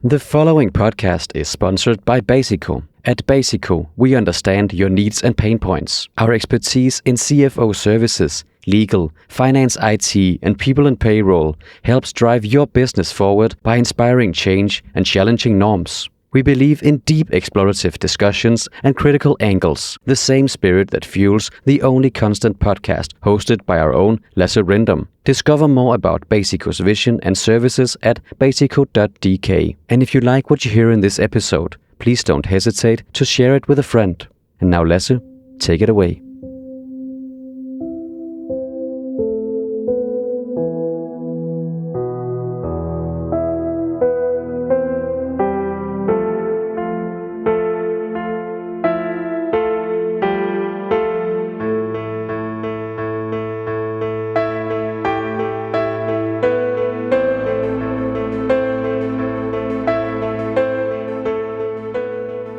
The following podcast is sponsored by Basico. At Basico, we understand your needs and pain points. Our expertise in CFO services, legal, finance IT, and people and payroll helps drive your business forward by inspiring change and challenging norms. We believe in deep explorative discussions and critical angles, the same spirit that fuels the Only Constant podcast hosted by our own Lasse Rindom. Discover more about Basico's vision and services at basico.dk. And if you like what you hear in this episode, please don't hesitate to share it with a friend. And now Lasse, take it away.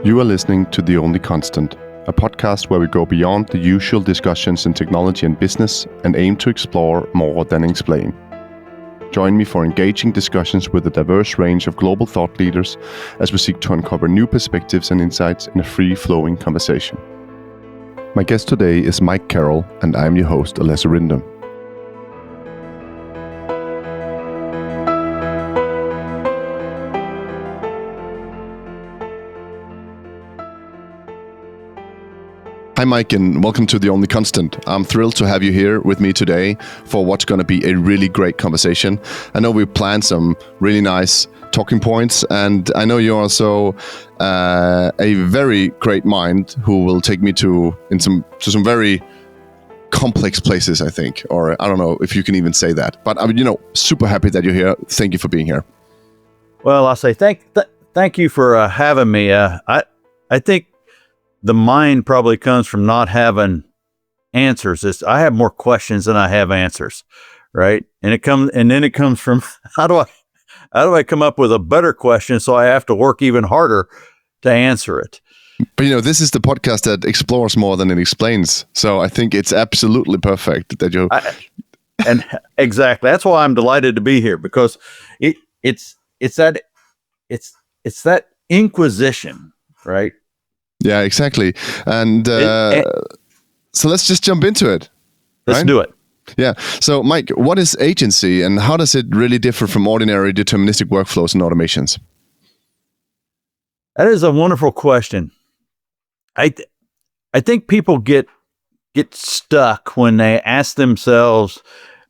You are listening to The Only Constant, a podcast where we go beyond the usual discussions in technology and business and aim to explore more than explain. Join me for engaging discussions with a diverse range of global thought leaders as we seek to uncover new perspectives and insights in a free-flowing conversation. My guest today is Mike Carroll, and I'm your host, Lasse Rindom. Hi Mike, and welcome to The Only Constant. I'm thrilled to have you here with me today for what's going to be a really great conversation. I know we planned some really nice talking points, and I know you're also a very great mind who will take me to some very complex places, I think, or I don't know if you can even say that. But I'm super happy that you're here. Thank you for being here. Well, I'll say thank you for having me. I think the mind probably comes from not having answers. I have more questions than I have answers, right? And then it comes from how do I come up with a better question so I have to work even harder to answer it. But this is the podcast that explores more than it explains. So I think it's absolutely perfect that you. And exactly, that's why I'm delighted to be here, because it's that inquisition, right? Yeah, exactly. And so let's just jump into it. Let's right? do it. Yeah. So, Mike, what is agency and how does it really differ from ordinary deterministic workflows and automations? That is a wonderful question. I think people get stuck when they ask themselves,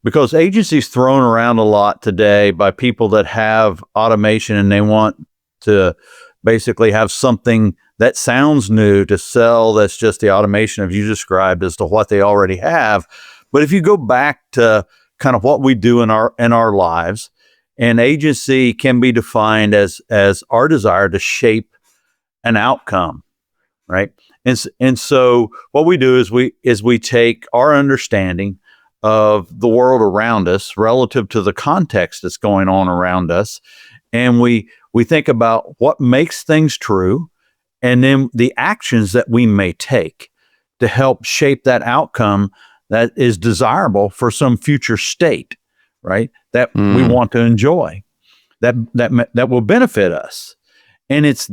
because agency is thrown around a lot today by people that have automation and they want to basically have something that sounds new to sell that's just the automation of you described as to what they already have. But if you go back to kind of what we do in our lives, an agency can be defined as our desire to shape an outcome, right? And so what we do is we take our understanding of the world around us relative to the context that's going on around us, and we think about what makes things true, and then the actions that we may take to help shape that outcome that is desirable for some future state, right? That we want to enjoy, that will benefit us. And it's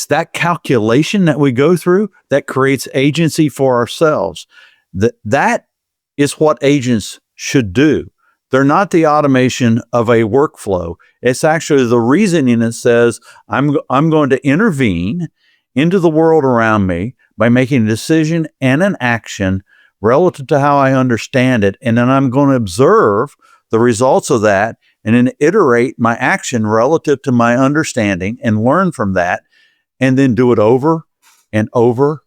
that calculation that we go through that creates agency for ourselves. That is what agents should do. They're not the automation of a workflow. It's actually the reasoning that says, I'm going to intervene into the world around me by making a decision and an action relative to how I understand it. And then I'm going to observe the results of that and then iterate my action relative to my understanding and learn from that, and then do it over and over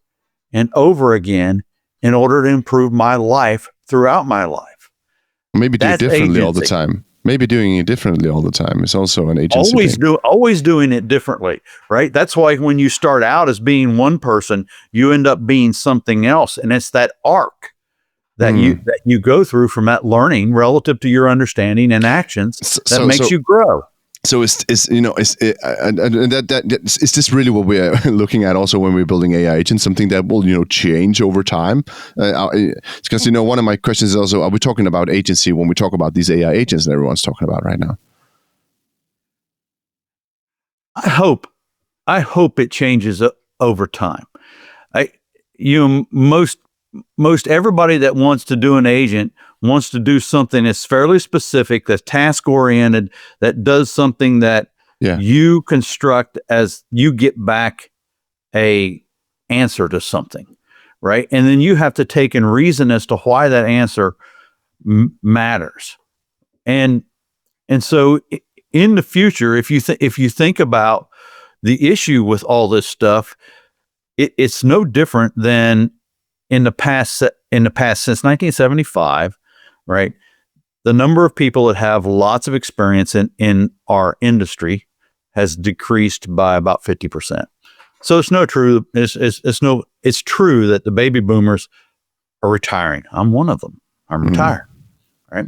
and over again in order to improve my life throughout my life. Maybe do it differently all the time. Maybe doing it differently all the time is also an agency. Always doing it differently, right? That's why when you start out as being one person, you end up being something else, and it's that arc that you go through from that learning relative to your understanding and actions that makes you grow. So is this really what we're looking at also when we're building AI agents, something that will change over time? Because one of my questions is also, are we talking about agency when we talk about these AI agents that everyone's talking about right now? I hope it changes over time. Most everybody that wants to do an agent wants to do something that's fairly specific, that's task oriented, that does something that you construct as you get back a answer to something, right? And then you have to take and reason as to why that answer matters. And so in the future, if you think about the issue with all this stuff, it's no different than in the past since 1975, right? The number of people that have lots of experience in our industry has decreased by about 50%. So it's true that the baby boomers are retiring. I'm one of them. I'm retired, right?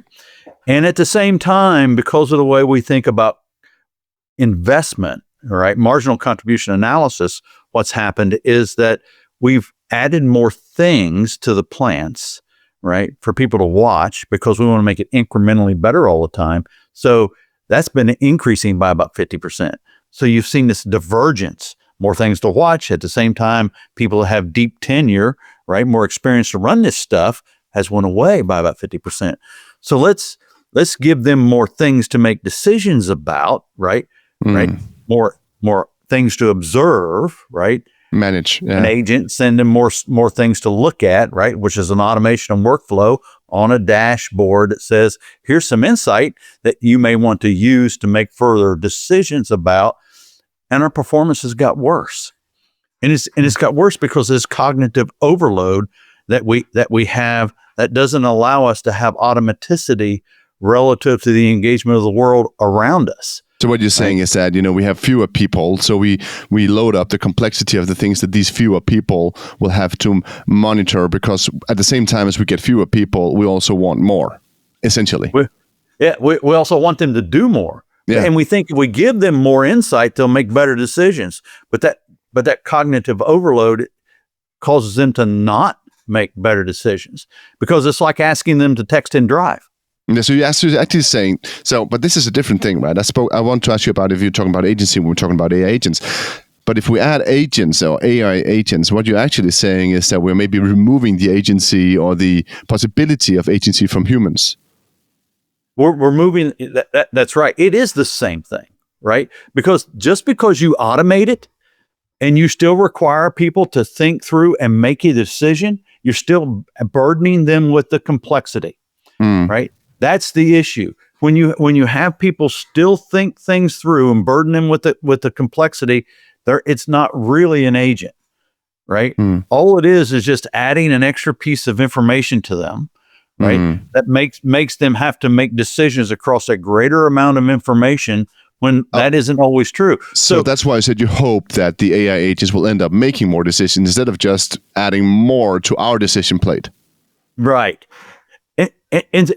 And at the same time, because of the way we think about investment, right, marginal contribution analysis, what's happened is that we've added more things to the plants, right, for people to watch because we want to make it incrementally better all the time. So that's been increasing by about 50%. So you've seen this divergence, more things to watch. At the same time, people that have deep tenure, right, more experience to run this stuff has went away by about 50%. So let's give them more things to make decisions about, right? Right? More things to observe, right? Manage. An agent, send them more things to look at, right? Which is an automation of workflow on a dashboard that says, here's some insight that you may want to use to make further decisions about. And our performance has got worse. And it's got worse because this cognitive overload that we have that doesn't allow us to have automaticity relative to the engagement of the world around us. So what you're saying is that, we have fewer people, so we load up the complexity of the things that these fewer people will have to monitor, because at the same time as we get fewer people, we also want more, essentially. We also want them to do more. Yeah. And we think if we give them more insight, they'll make better decisions. But that cognitive overload causes them to not make better decisions, because it's like asking them to text and drive. Yeah, so you're actually saying, but this is a different thing, right? I want to ask you about, if you're talking about agency, when we're talking about AI agents. But if we add agents or AI agents, what you're actually saying is that we're maybe removing the agency or the possibility of agency from humans. We're moving, that's right. It is the same thing, right? Because just because you automate it and you still require people to think through and make a decision, you're still burdening them with the complexity, right? That's the issue. When you have people still think things through and burden them with the complexity, it's not really an agent, right? All it is just adding an extra piece of information to them, right? That makes them have to make decisions across a greater amount of information when that isn't always true. So that's why I said you hope that the AI agents will end up making more decisions instead of just adding more to our decision plate. Right. And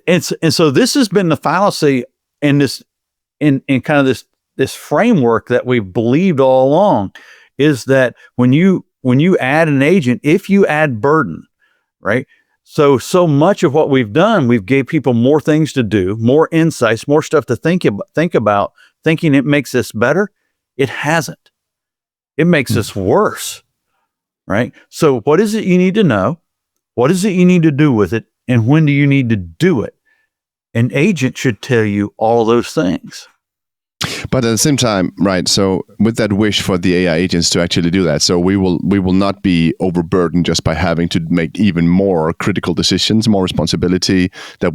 so this has been the fallacy in kind of this framework that we've believed all along, is that when you add an agent, if you add burden, right? So much of what we've done, we've gave people more things to do, more insights, more stuff to think about, thinking it makes us better. It hasn't. It makes us worse, right? So what is it you need to know? What is it you need to do with it? And when do you need to do it? An agent should tell you all those things. But at the same time, right, so with that wish for the AI agents to actually do that, so we will not be overburdened just by having to make even more critical decisions, more responsibility that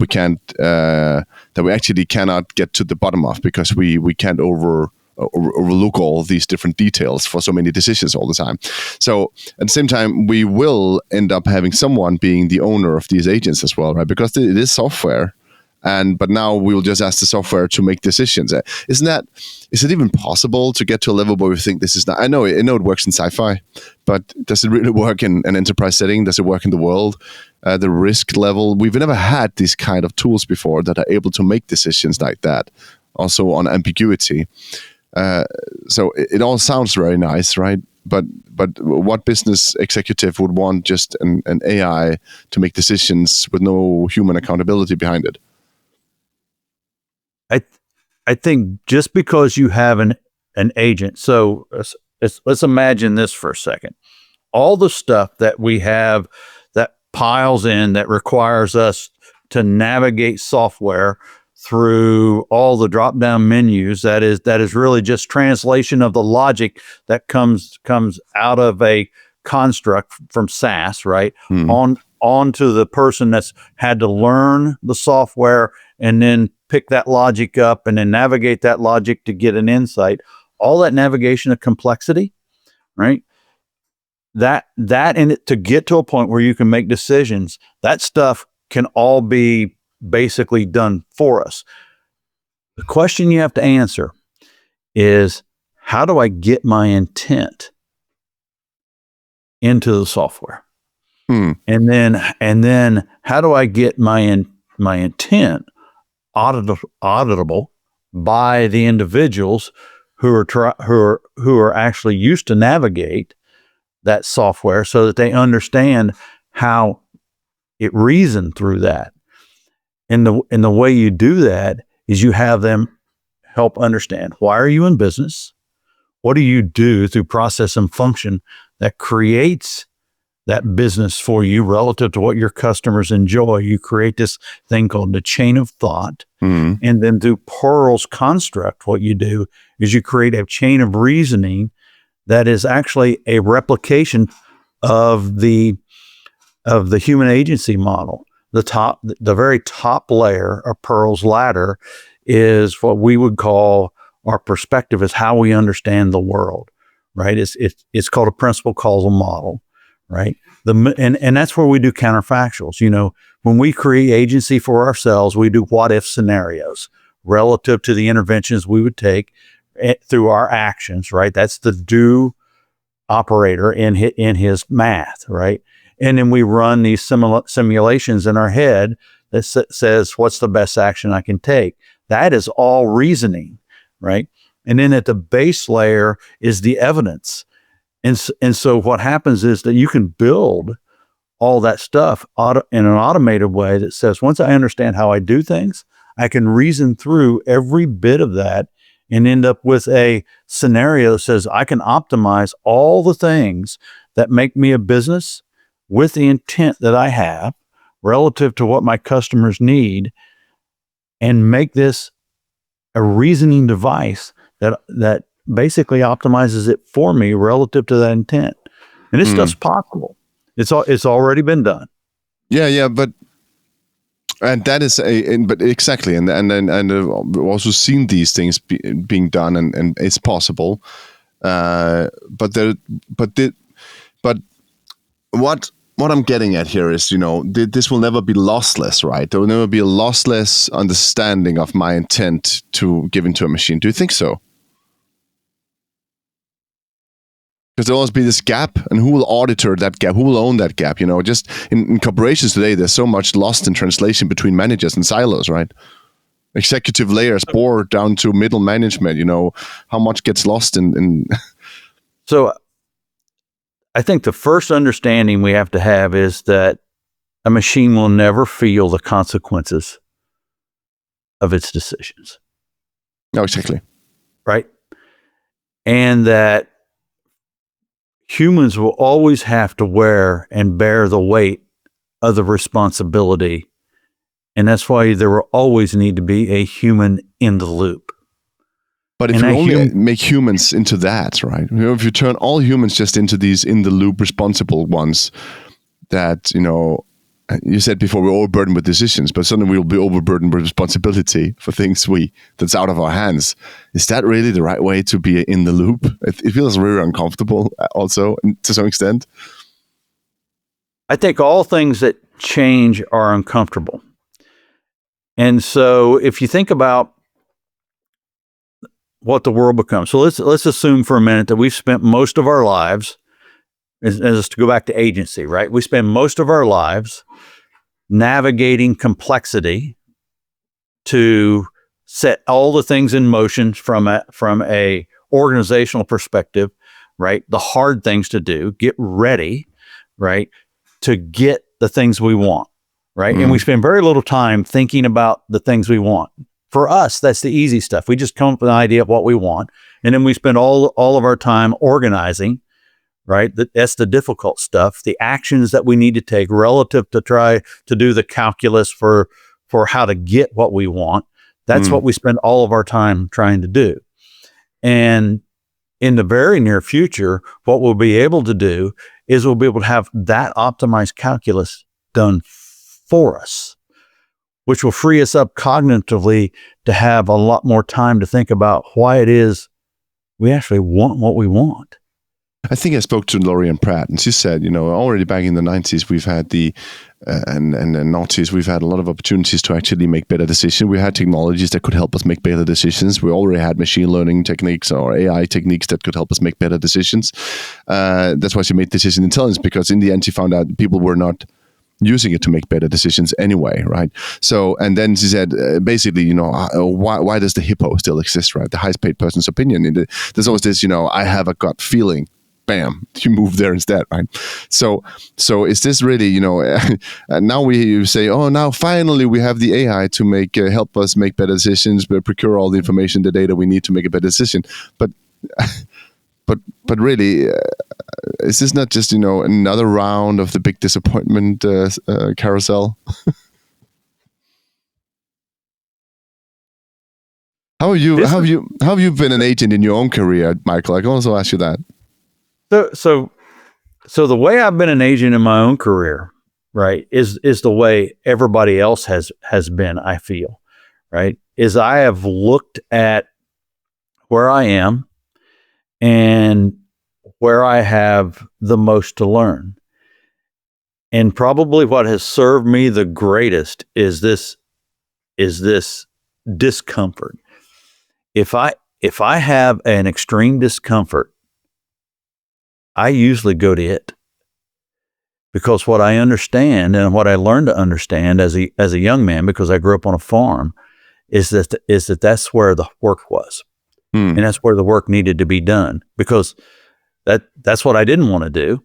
we actually cannot get to the bottom of, because we can't overlook all these different details for so many decisions all the time. So at the same time, we will end up having someone being the owner of these agents as well, right? Because it is software. But now we'll just ask the software to make decisions. Is it even possible to get to a level where we think this is not? I know it works in sci-fi, but does it really work in an enterprise setting? Does it work in the world? The risk level, we've never had these kind of tools before that are able to make decisions like that. Also on ambiguity. So it all sounds very nice, right? But what business executive would want just an AI to make decisions with no human accountability behind it? I think just because you have an an agent. So let's imagine this for a second. All the stuff that we have that piles in that requires us to navigate software through all the drop-down menus, that is really just translation of the logic that comes out of a construct from SaaS, right? On to the person that's had to learn the software and then pick that logic up and then navigate that logic to get an insight. All that navigation of complexity, right? That in it to get to a point where you can make decisions, that stuff can all be basically done for us. The question you have to answer is, how do I get my intent into the software? And then how do I get my intent auditable by the individuals who are actually used to navigate that software, so that they understand how it reasoned through that. And the way you do that is you have them help understand, why are you in business? What do you do through process and function that creates that business for you relative to what your customers enjoy? You create this thing called the chain of thought. And then through Pearl's construct, what you do is you create a chain of reasoning that is actually a replication of the human agency model. The very top layer of Pearl's ladder is what we would call our perspective, is how we understand the world, right? It's called a principal causal model, right? And that's where we do counterfactuals. You know, when we create agency for ourselves, we do what if scenarios relative to the interventions we would take through our actions, right? That's the do operator in his math, right? And then we run these simulations in our head that says, what's the best action I can take? That is all reasoning, right? And then at the base layer is the evidence. And so what happens is that you can build all that stuff in an automated way that says, once I understand how I do things, I can reason through every bit of that and end up with a scenario that says I can optimize all the things that make me a business with the intent that I have relative to what my customers need, and make this a reasoning device that basically optimizes it for me relative to that intent. And this stuff's possible. It's already been done. Yeah, but that is but exactly, and I've also seen these things being done, and it's possible. But what I'm getting at here is, you know, this will never be lossless, right? There will never be a lossless understanding of my intent to give into a machine. Do you think so? Because there'll always be this gap, and who will auditor that gap? Who will own that gap? You know, just in corporations today, there's so much lost in translation between managers and silos, right? Executive layers, board down to middle management. You know, how much gets lost in. So, I think the first understanding we have to have is that a machine will never feel the consequences of its decisions. No, exactly. Right? And that humans will always have to wear and bear the weight of the responsibility. And that's why there will always need to be a human in the loop. But if you only make humans into that, right? You know, if you turn all humans just into these in the loop responsible ones, that, you know, you said before, we're overburdened with decisions, but suddenly we'll be overburdened with responsibility for things that's out of our hands. Is that really the right way to be in the loop? It feels very uncomfortable also, to some extent. I think all things that change are uncomfortable. And so if you think about what the world becomes. So let's assume for a minute that we've spent most of our lives, as to go back to agency, right? We spend most of our lives navigating complexity to set all the things in motion from a organizational perspective, right? The hard things to do, get ready, right? To get the things we want, right? And we spend very little time thinking about the things we want. For us, that's the easy stuff. We just come up with an idea of what we want, And then we spend all of our time organizing, right? That's the difficult stuff, the actions that we need to take relative to try to do the calculus for how to get what we want. That's what we spend all of our time trying to do. And in the very near future, what we'll be able to do is we'll be able to have that optimized calculus done for us, which will free us up cognitively to have a lot more time to think about why it is we actually want what we want. I think I spoke to Lorian Pratt, and she said, already back in the 90s, we've had and the noughties, we've had a lot of opportunities to actually make better decisions. We had technologies that could help us make better decisions. We already had machine learning techniques or AI techniques that could help us make better decisions. That's why she made decision intelligence, because in the end, she found out people were not using it to make better decisions anyway, right? So, and then she said, basically, why does the hippo still exist, right? The highest paid person's opinion. There's always this, I have a gut feeling. Bam, you move there instead, right? So is this really, now we say, oh, now finally we have the AI to help us make better decisions, but procure all the information, the data we need to make a better decision. But really, is this not just, another round of the big disappointment carousel? How have you been an agent in your own career, Michael? I can also ask you that. So the way I've been an agent in my own career, right, is the way everybody else has been, I feel, right, is I have looked at where I am and where I have the most to learn. And probably what has served me the greatest is this discomfort. If I have an extreme discomfort, I usually go to it, because what I understand and what I learned to understand as a young man, because I grew up on a farm, is that that's where the work was, and that's where the work needed to be done, because that's what I didn't want to do,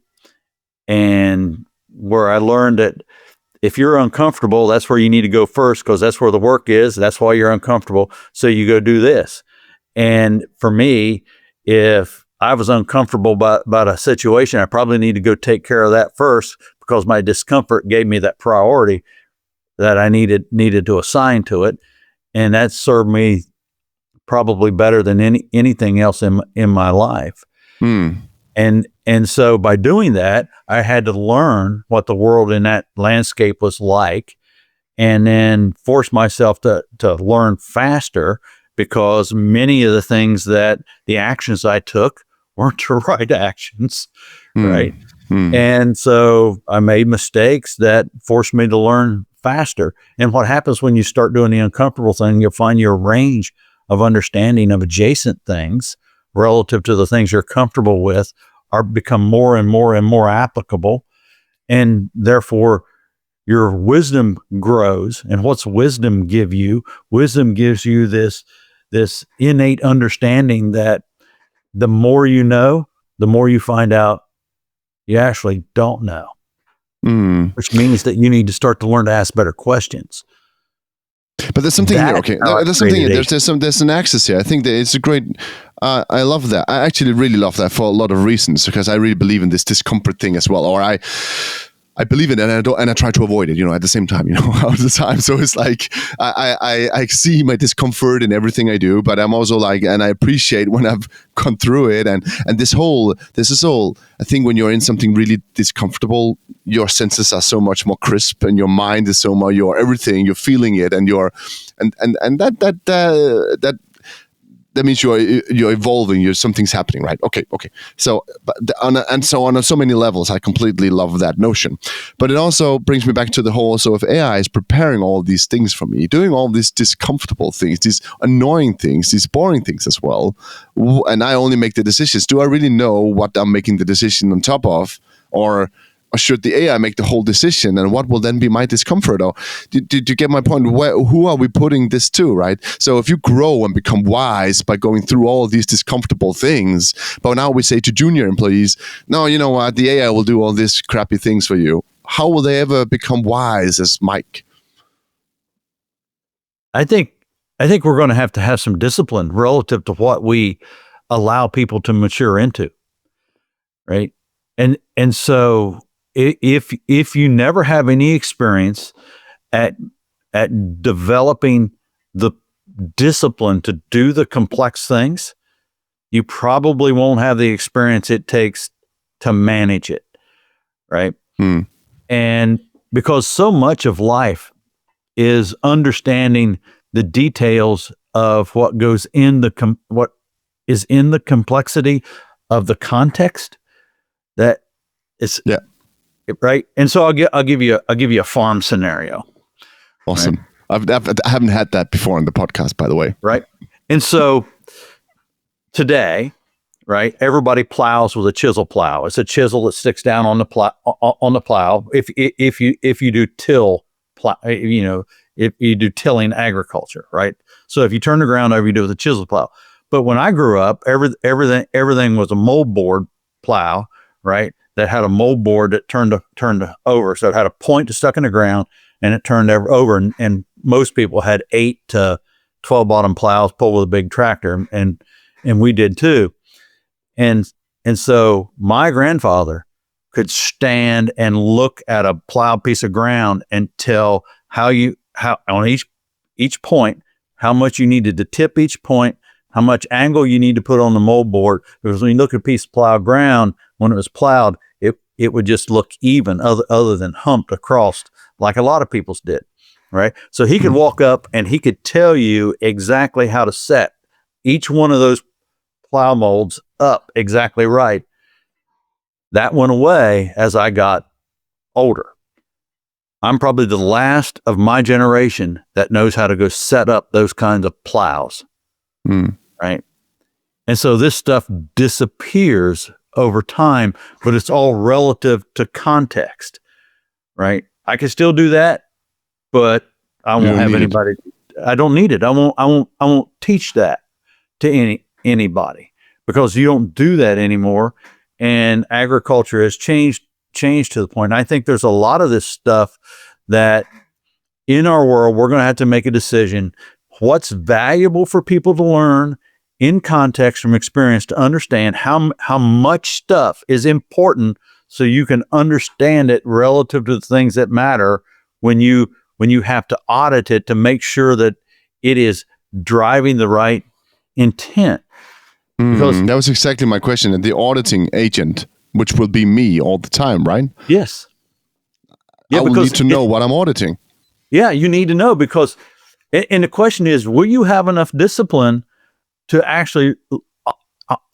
and where I learned that if you're uncomfortable, that's where you need to go first, because that's where the work is. That's why you're uncomfortable. So you go do this. And for me, if I was uncomfortable about a situation, I probably need to go take care of that first, because my discomfort gave me that priority that I needed to assign to it. And that served me probably better than anything else in my life. And so by doing that, I had to learn what the world in that landscape was like, and then force myself to learn faster, because many of the things that the actions I took weren't the right actions, right? And so I made mistakes that forced me to learn faster. And what happens when you start doing the uncomfortable thing, you'll find your range of understanding of adjacent things relative to the things you're comfortable with become more and more and more applicable. And therefore, your wisdom grows. And what's wisdom give you? Wisdom gives you this innate understanding that the more you know, the more you find out you actually don't know, which means that you need to start to learn to ask better questions. But there's something here. Okay, there's something here. There's an axis here. I think that it's a great. I love that. I actually really love that for a lot of reasons, because I really believe in this discomfort thing as well. Or I believe in it, and I try to avoid it, at the same time, all the time. So it's like, I see my discomfort in everything I do, but I'm also like, and I appreciate when I've gone through it. And this is all, I think when you're in something really discomfortable, your senses are so much more crisp, and your mind is so much, you're feeling it, and that means you're evolving. Something's happening, right? Okay. So, on so many levels, I completely love that notion. But it also brings me back to the whole. So, if AI is preparing all these things for me, doing all these discomfortable things, these annoying things, these boring things as well, and I only make the decisions, do I really know what I'm making the decision on top of, or should the AI make the whole decision, and what will then be my discomfort? Or did you get my point? Who are we putting this to, right? So if you grow and become wise by going through all these discomfortable things, but now we say to junior employees, no, you know what, the AI will do all these crappy things for you. How will they ever become wise as Mike? I think we're going to have some discipline relative to what we allow people to mature into, right? And so if you never have any experience at developing the discipline to do the complex things, you probably won't have the experience it takes to manage it, right? And because so much of life is understanding the details of what goes in what is in the complexity of the context, that is right. And so I'll give you a farm scenario. Awesome. Right? I haven't had that before on the podcast, by the way. Right. And so today, right, everybody plows with a chisel plow. It's a chisel that sticks down on the plow. If you do till plow, if you do tilling agriculture, right? So if you turn the ground over, you do it with a chisel plow. But when I grew up, everything was a moldboard plow, right? That had a moldboard that turned over. So it had a point that stuck in the ground and it turned over. And most people had 8 to 12 bottom plows pulled with a big tractor. And we did too. And so my grandfather could stand and look at a plowed piece of ground and tell how on each point, how much you needed to tip each point, how much angle you need to put on the moldboard. Because when you look at a piece of plowed ground, when it was plowed, it would just look even other than humped across like a lot of people's did, right? So he could walk up and he could tell you exactly how to set each one of those plow molds up exactly right. That went away as I got older. I'm probably the last of my generation that knows how to go set up those kinds of plows, right? And so this stuff disappears over time, but it's all relative to context, right? I can still do that, but I won't have anybody. I don't need it. I won't teach that to anybody because you don't do that anymore. And agriculture has changed to the point. And I think there's a lot of this stuff that in our world, we're going to have to make a decision. What's valuable for people to learn in context from experience to understand how much stuff is important so you can understand it relative to the things that matter when you have to audit it to make sure that it is driving the right intent. Because that was exactly my question. And the auditing agent, which will be me all the time, right? Yes. Yeah, I will need to know what I'm auditing. Yeah, you need to know because, and the question is, will you have enough discipline to actually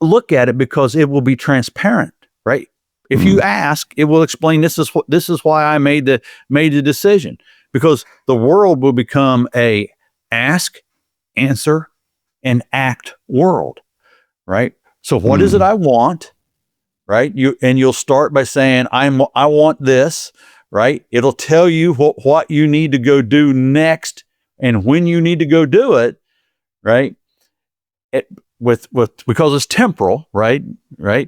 look at it because it will be transparent, right? If you ask, it will explain this is why I made the decision, because the world will become a ask, answer, and act world, right? So what is it I want, right? You'll start by saying I want this, right? It'll tell you what you need to go do next and when you need to go do it, right? Because it's temporal, right?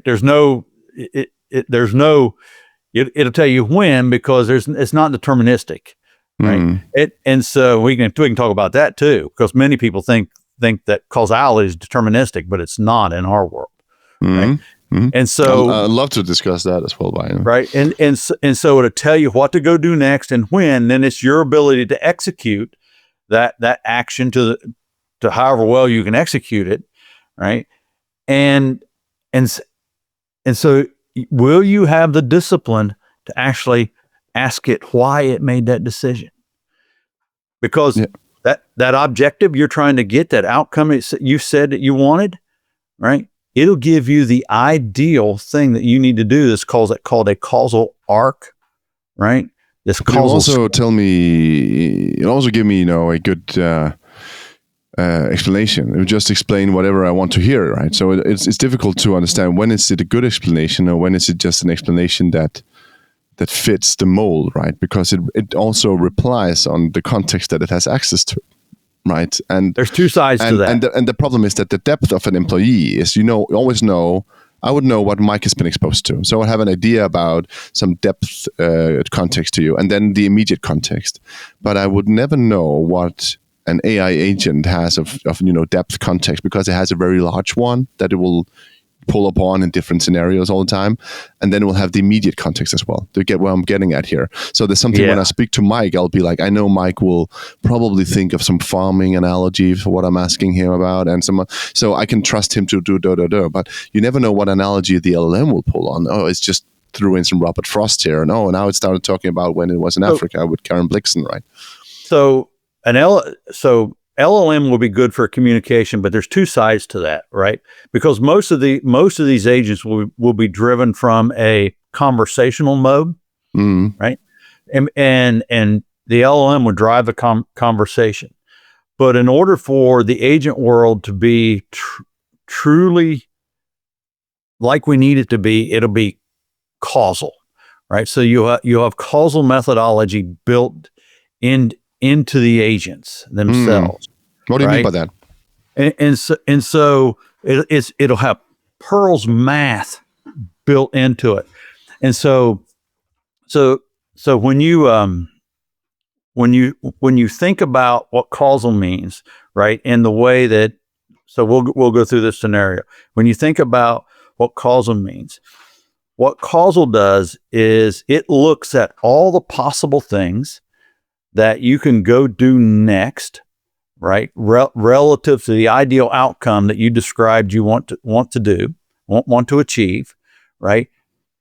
There's no it'll tell you when because it's not deterministic, right? And so we can talk about that too, because many people think that causality is deterministic, but it's not in our world, right? And so I'd love to discuss that as well, Brian. Right, and so it'll tell you what to go do next and when. Then it's your ability to execute that action to however well you can execute it, right? And so will you have the discipline to actually ask it why it made that decision? Because that objective you're trying to get, that outcome you said that you wanted, right? It'll give you the ideal thing that you need to do. This called a causal arc, right? This causal. It'll also give me, a good explanation. It would just explain whatever I want to hear, right? So it's difficult to understand when is it a good explanation or when is it just an explanation that fits the mold, right? Because it also replies on the context that it has access to. Right, and there's two sides to that, and the problem is that the depth of an employee is, you always know. I would know what Mike has been exposed to, so I would have an idea about some depth context to you, and then the immediate context. But I would never know what an AI agent has of depth context, because it has a very large one that it will pull upon in different scenarios all the time, and then we'll have the immediate context as well. Do you get what I'm getting at here? So there's something when I speak to Mike, I'll be like, I know Mike will probably think of some farming analogy for what I'm asking him about, and so I can trust him to do but you never know what analogy the LLM will pull on. Oh, it's just threw in some Robert Frost here, and now it started talking about when it was in Africa with Karen Blixen, right? So LLM will be good for communication, but there's two sides to that, right? Because most of these agents will be driven from a conversational mode, right? And the LLM would drive the conversation. But in order for the agent world to be truly like we need it to be, it'll be causal, right? So you have causal methodology built into the agents themselves. What do you mean by that? And so it'll have Pearl's math built into it. And so when you think about what causal means, right, in the way that, so we'll go through this scenario. When you think about what causal means, what causal does is it looks at all the possible things that you can go do next, right? Relative to the ideal outcome that you described you want to achieve, right?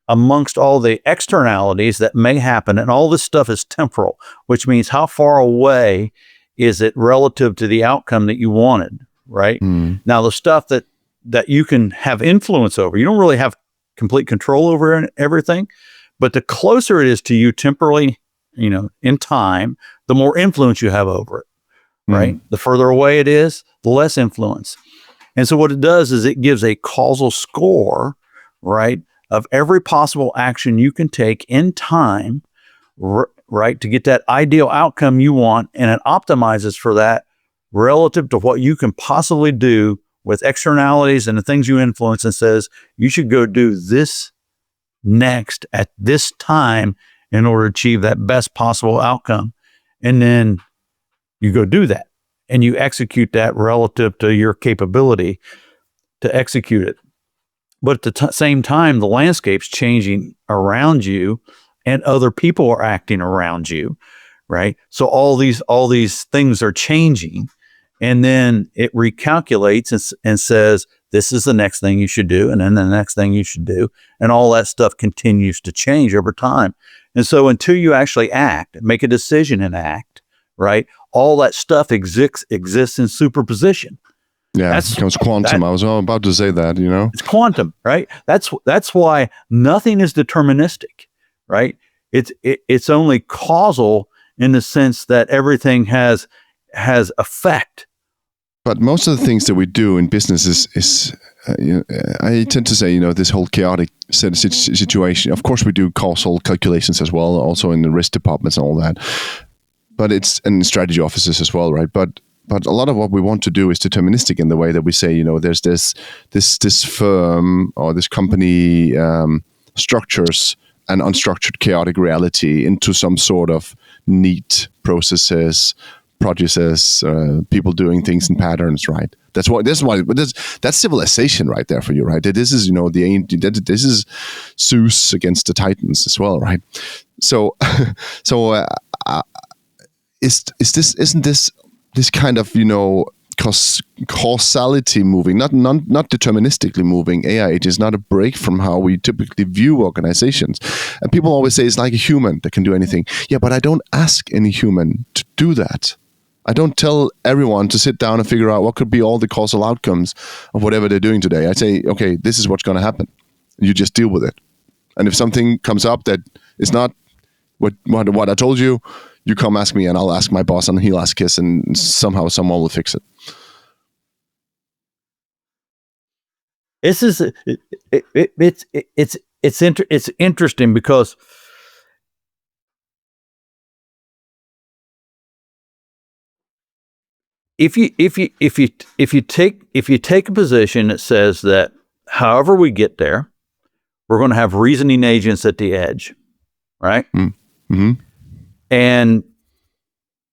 Amongst all the externalities that may happen, and all this stuff is temporal, which means how far away is it relative to the outcome that you wanted, right? Now, the stuff that you can have influence over, you don't really have complete control over everything, but the closer it is to you temporally, in time, the more influence you have over it, right? The further away it is, the less influence. And so what it does is it gives a causal score, right, of every possible action you can take in time, right, to get that ideal outcome you want, and it optimizes for that relative to what you can possibly do with externalities and the things you influence, and says, you should go do this next at this time in order to achieve that best possible outcome. And then you go do that, and you execute that relative to your capability to execute it. But at the same time, the landscape's changing around you, and other people are acting around you, right? So all these things are changing, and then it recalculates and says, this is the next thing you should do, and then the next thing you should do, and all that stuff continues to change over time. And so until you actually act, make a decision and act, right, all that stuff exists in superposition. Yeah, it becomes quantum. I was about to say that, It's quantum, right? That's why nothing is deterministic, right? It's only causal in the sense that everything has effect. But most of the things that we do in business is I tend to say, this whole chaotic situation. Of course, we do causal calculations as well, also in the risk departments and all that. But it's in strategy offices as well, right? But a lot of what we want to do is deterministic in the way that we say, there's this firm or this company structures an unstructured chaotic reality into some sort of neat processes, people doing things in patterns, right? That's civilization right there for you, right? This is, this is Zeus against the Titans as well, right? So, isn't this kind of, causality moving, not deterministically moving AI agents, not a break from how we typically view organizations? And people always say it's like a human that can do anything. Yeah, but I don't ask any human to do that. I don't tell everyone to sit down and figure out what could be all the causal outcomes of whatever they're doing today. I say, okay, this is what's going to happen. You just deal with it. And if something comes up that is not what I told you, you come ask me, and I'll ask my boss, and he'll ask his, and somehow someone will fix it. This is it's interesting because if you take a position that says that however we get there, we're going to have reasoning agents at the edge, right? Mm-hmm. And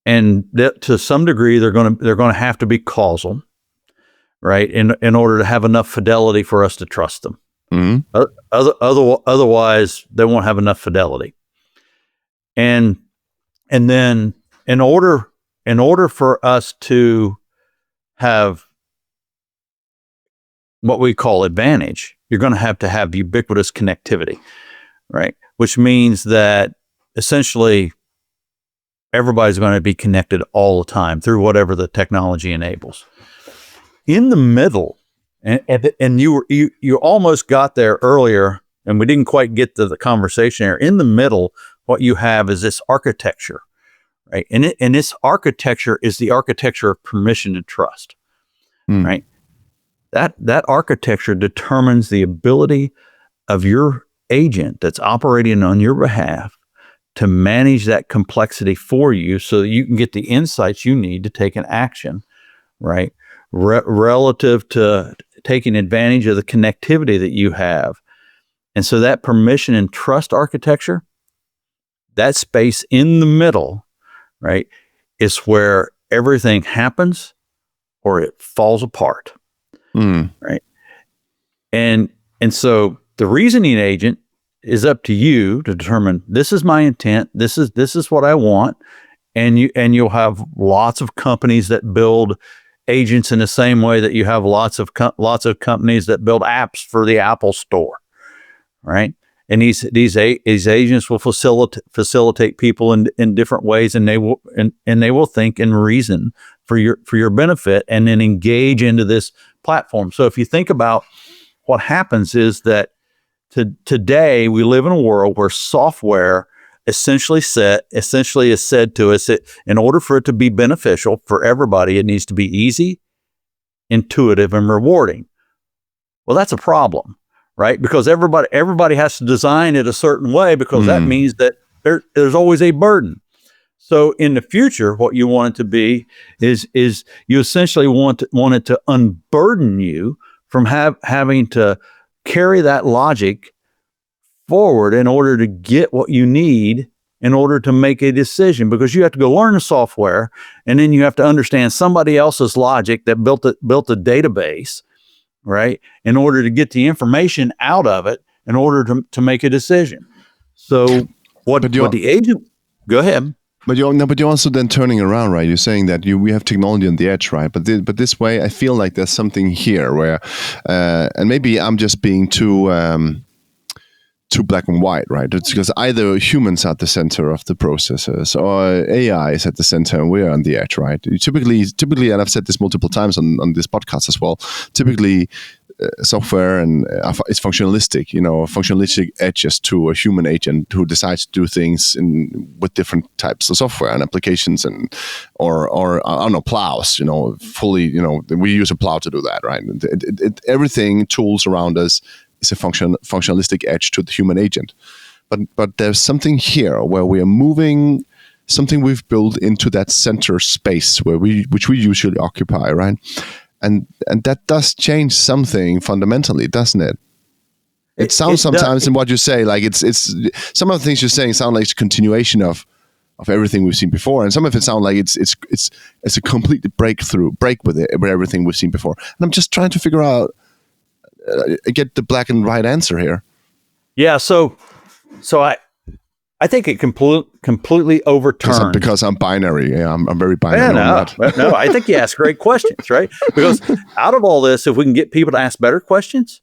to some degree they're going to have to be causal, right? In order to have enough fidelity for us to trust them. Mm-hmm. Otherwise, they won't have enough fidelity. And then in order for us to have what we call advantage, you're going to have ubiquitous connectivity, right? Which means that essentially everybody's going to be connected all the time through whatever the technology enables. In the middle, and you almost got there earlier, and we didn't quite get to the conversation there. In the middle, what you have is this architecture, right? And this architecture is the architecture of permission and trust, right? That architecture determines the ability of your agent that's operating on your behalf to manage that complexity for you so that you can get the insights you need to take an action, right? Relative to taking advantage of the connectivity that you have. And so that permission and trust architecture, that space in the middle, right, is where everything happens or it falls apart, right? And so the reasoning agent is up to you to determine, this is my intent, this is what I want, and you'll have lots of companies that build agents in the same way that you have lots of companies that build apps for the Apple Store, right? And these agents will facilitate people in different ways, and they will think and reason for your benefit, and then engage into this platform. So if you think about what happens is that today we live in a world where software essentially is said to us that in order for it to be beneficial for everybody, it needs to be easy, intuitive, and rewarding. Well, that's a problem, right? Because everybody has to design it a certain way, because that means that there's always a burden. So in the future, what you want it to be is you essentially want it to unburden you from having to carry that logic forward in order to get what you need in order to make a decision, because you have to go learn the software, and then you have to understand somebody else's logic that built a database, right, in order to get the information out of it in order to make a decision. So what the agent, go ahead. But you're also then turning around, right? You're saying that we have technology on the edge, right? But this way, I feel like there's something here where, and maybe I'm just being too black and white, right? It's because either humans are at the center of the processes, or AI is at the center and we're on the edge, right? Typically, and I've said this multiple times on this podcast as well, typically software and it's functionalistic, functionalistic edges to a human agent who decides to do things with different types of software and applications or I don't know, plows, fully, we use a plow to do that, right? Everything, tools around us, is a functionalistic edge to the human agent. But there's something here where we are moving something we've built into that center space which we usually occupy, right? And that does change something fundamentally, doesn't it? It sounds sometimes in what you say, like it's some of the things you're saying sound like it's a continuation of everything we've seen before, and some of it sound like it's a complete break with everything we've seen before. And I'm just trying to figure out, get the black and white answer here. Yeah, so I think it completely overturns. Because I'm binary. Yeah, I'm very binary. No, I think you ask great questions, right? Because out of all this, if we can get people to ask better questions,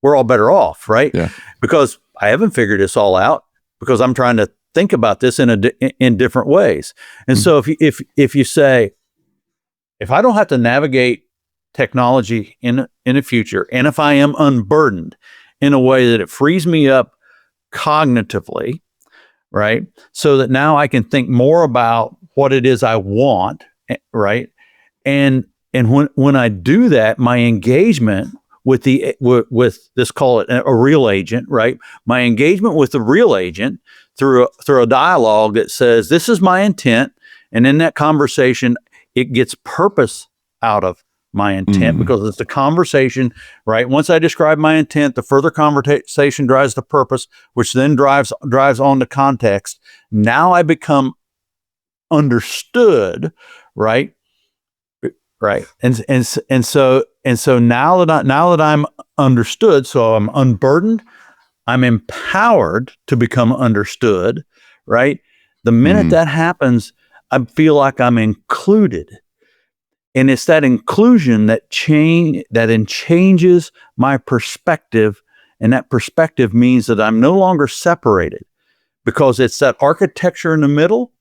we're all better off, right? Yeah. Because I haven't figured this all out, because I'm trying to think about this in different ways. And so if you say, if I don't have to navigate technology in the future, and if I am unburdened in a way that it frees me up cognitively, right, so that now I can think more about what it is I want, right, and when I do that, my engagement with this, call it a real agent, right, my engagement with the real agent through a dialogue that says, this is my intent, and in that conversation it gets purpose out of my intent, because it's the conversation, right? Once I describe my intent, the further conversation drives the purpose, which then drives on the context. Now I become understood, right? Right. And so now that I'm understood, so I'm unburdened, I'm empowered to become understood, right? The minute that happens, I feel like I'm included. And it's that inclusion that changes my perspective. And that perspective means that I'm no longer separated, because it's that architecture in the middle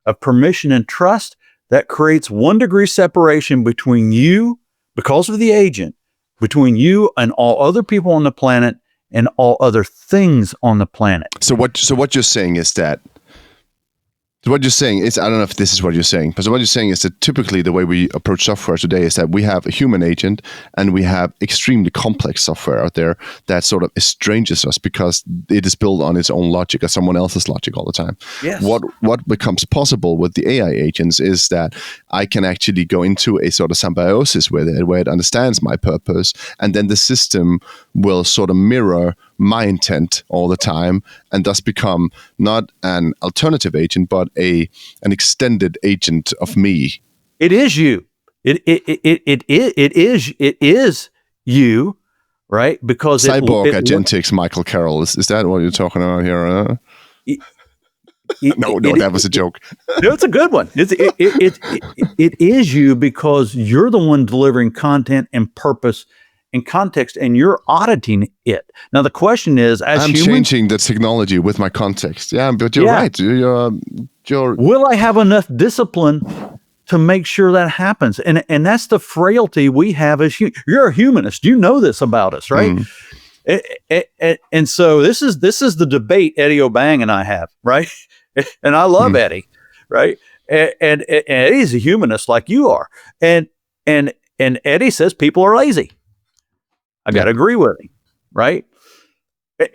of permission and trust that creates 1 degree separation between you, because of the agent, between you and all other people on the planet and all other things on the planet. So what you're saying is that, I don't know if this is what you're saying, but what you're saying is that typically the way we approach software today is that we have a human agent and we have extremely complex software out there that sort of estranges us because it is built on its own logic or someone else's logic all the time. Yes. What becomes possible with the AI agents is that I can actually go into a sort of symbiosis with it, where it understands my purpose, and then the system will sort of mirror my intent all the time, and thus become not an alternative agent, but an extended agent of me. It is you. It is you, right? Because cyborg agentics, Michael Carroll. Is that what you're talking about here? No, that was a joke. No, it's a good one. It is you, because you're the one delivering content and purpose and context, and you're auditing it. Now, the question is, I'm changing the technology with my context. Yeah, but you're right. You're. Will I have enough discipline to make sure that happens? And that's the frailty we have as you're a humanist. You know this about us, right? And so this is the debate Eddie Obang and I have, right? And I love Eddie, right? And Eddie's a humanist like you are, and Eddie says people are lazy. I got to agree with him, right?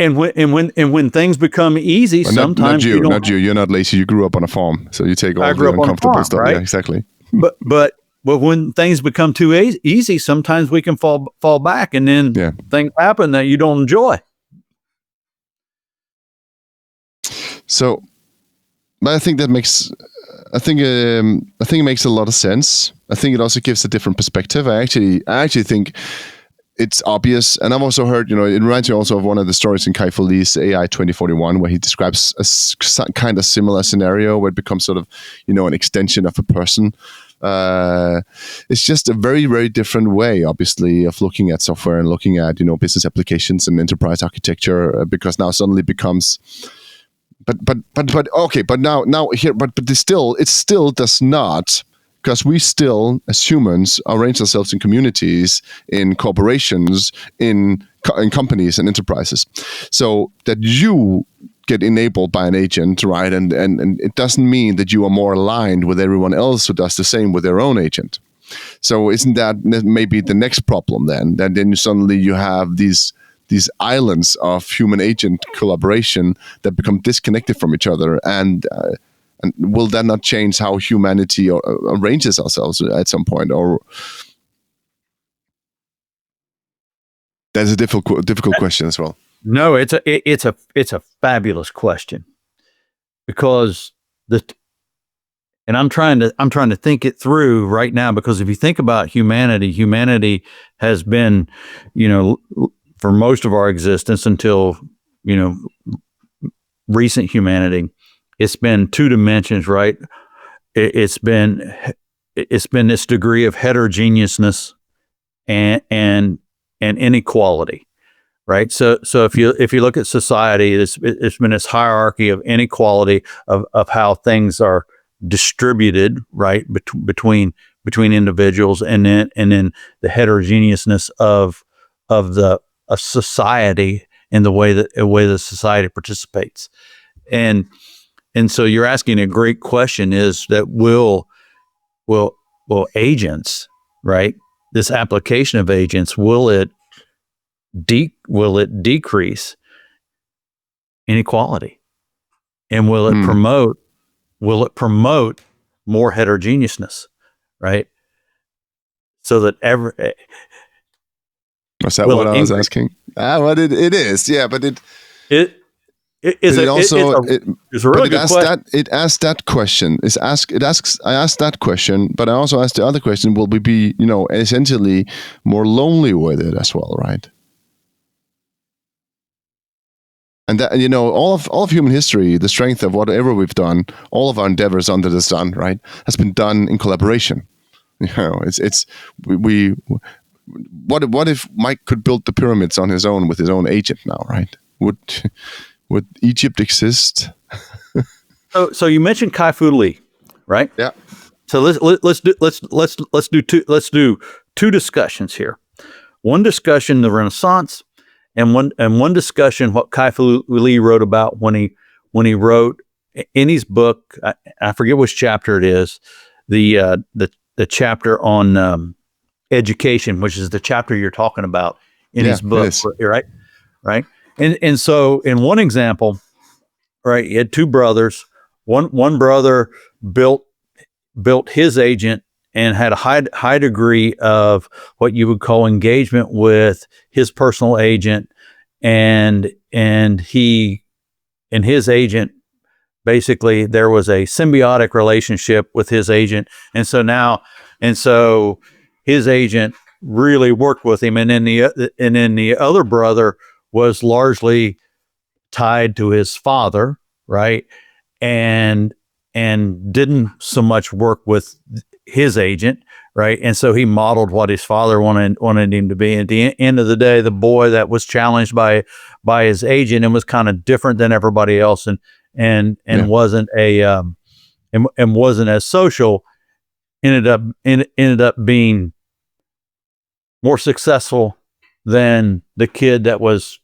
And when things become easy, well, sometimes not you. You're not lazy. You grew up on a farm, so you take all the uncomfortable stuff. Right? Yeah, exactly. But when things become too easy, sometimes we can fall back, and then things happen that you don't enjoy. So, but I think that makes. I think it makes a lot of sense. I think it also gives a different perspective. I actually think it's obvious, and I've also heard, it reminds me also of one of the stories in Kai Fu Lee's AI 2041, where he describes a kind of similar scenario where it becomes sort of, an extension of a person. It's just a very, very different way, obviously, of looking at software and looking at, business applications and enterprise architecture, because now suddenly becomes, but it still does not. Because we still, as humans, arrange ourselves in communities, in corporations, in companies and enterprises. So that you get enabled by an agent, right? And it doesn't mean that you are more aligned with everyone else who does the same with their own agent. So isn't that maybe the next problem then? That then suddenly you have these islands of human agent collaboration that become disconnected from each other, and will that not change how humanity arranges ourselves at some point? Or that's a difficult question as well. No, it's a fabulous question, because and I'm trying to think it through right now, because if you think about humanity has been, for most of our existence until, recent humanity, it's been 2 dimensions, right? It's been this degree of heterogeneousness and inequality, right? So if you look at society, it's been this hierarchy of inequality of how things are distributed, right, between individuals, and then the heterogeneousness of society in the way that society participates. And so you're asking a great question, is that will agents, right? This application of agents, will it decrease inequality? And will it promote more heterogeneousness, right? So that Was that what I was asking? Well, it is, yeah, but It's a really good question. It asks that question. I asked that question, but I also asked the other question: will we be, essentially more lonely with it as well, right? And that, all of human history, the strength of whatever we've done, all of our endeavors under the sun, right, has been done in collaboration. What if Mike could build the pyramids on his own with his own agent now, right? Would Egypt exist? So you mentioned Kai-Fu Lee, right? Yeah. So let's do two discussions here. One discussion, the Renaissance, and one discussion what Kai-Fu Lee wrote about when he wrote in his book. I forget which chapter it is. The chapter on education, which is the chapter you're talking about in his book, right? And so in one example, right, he had two brothers. One brother built his agent and had a high degree of what you would call engagement with his personal agent, and he and his agent, basically there was a symbiotic relationship with his agent, and so his agent really worked with him, and then the other brother was largely tied to his father, right, and didn't so much work with his agent, right? And so he modeled what his father wanted him to be. At the end of the day, the boy that was challenged by his agent and was kind of different than everybody else, and wasn't and wasn't as social, ended up being more successful than the kid that was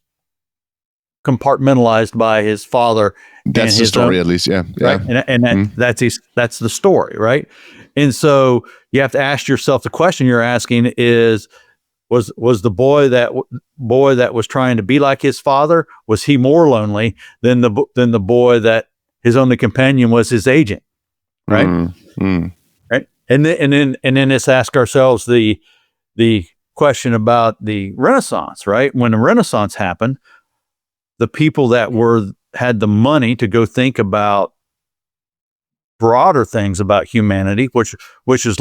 compartmentalized by his father. That's the story, at least, yeah. Right? And that's the story, right? And so you have to ask yourself, the question you're asking is, was the boy that was trying to be like his father, was he more lonely than the boy that his only companion was his agent, right? Right? And then let's ask ourselves the question about the Renaissance, right? When the Renaissance happened, the people that had the money to go think about broader things about humanity, which is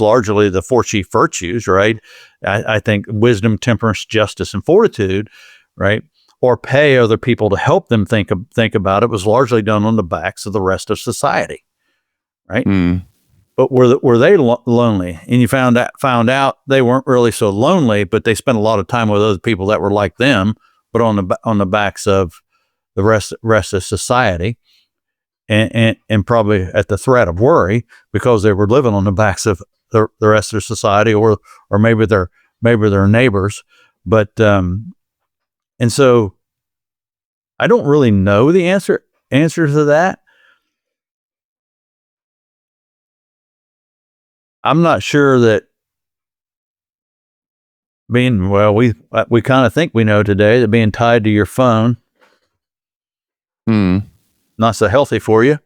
largely the four chief virtues, right? I think wisdom, temperance, justice, and fortitude, right? Or pay other people to help them think about it, was largely done on the backs of the rest of society, right? But were they lonely? And you found out they weren't really so lonely, but they spent a lot of time with other people that were like them, but on the backs of the rest of society, and probably at the threat of worry, because they were living on the backs of the rest of society, or maybe their neighbors. But and so I don't really know the answer to that. I'm not sure that we kind of think we know today that being tied to your phone not so healthy for you.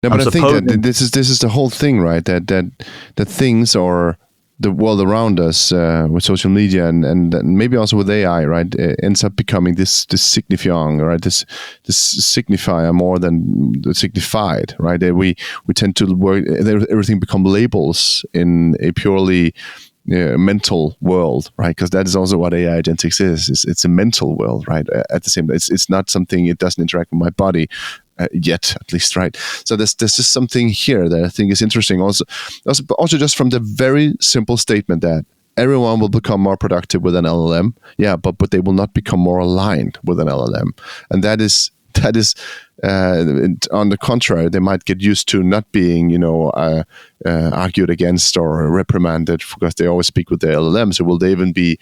No, but I think that this is the whole thing, right? That things, or the world around us with social media and maybe also with AI, right, ends up becoming this signifier, right? This signifier more than the signified, right? We tend to work, everything become labels in a purely mental world, right? Because that is also what AI agentics is. It's a mental world, right? At the same time, it's not something, it doesn't interact with my body yet, at least, right? So there's just something here that I think is interesting. Also just from the very simple statement that everyone will become more productive with an LLM, yeah, but they will not become more aligned with an LLM, and that is on the contrary, they might get used to not being, argued against or reprimanded because they always speak with their LLM. So will they even be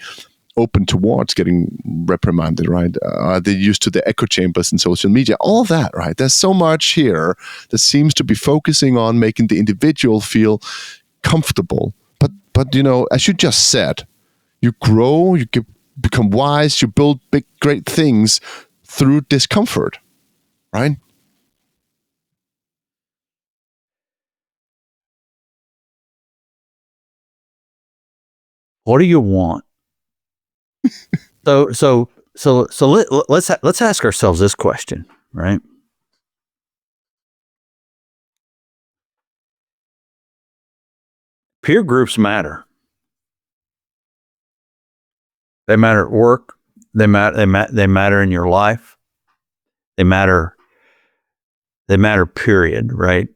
open towards getting reprimanded, right? Are they used to the echo chambers in social media? All that, right? There's so much here that seems to be focusing on making the individual feel comfortable. But as you just said, you grow, you become wise, you build big, great things through discomfort, right? What do you want? So let's ask ourselves this question, right? Peer groups matter. They matter at work. They matter in your life. They matter. They matter. Period. Right.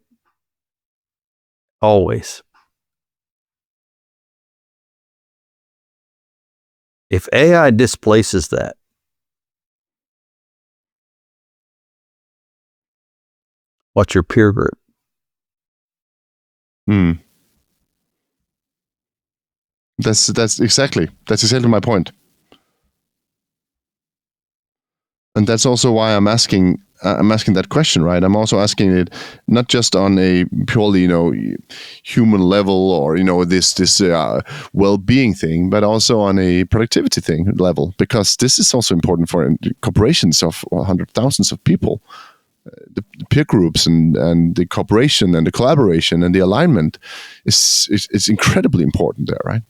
Always. If AI displaces that, what's your peer group? That's exactly my point. And that's also why I'm asking that question, right? I'm also asking it not just on a purely, human level or, this well-being thing, but also on a productivity thing level, because this is also important for corporations of hundreds of thousands of people. The peer groups and the cooperation and the collaboration and the alignment is incredibly important there, right?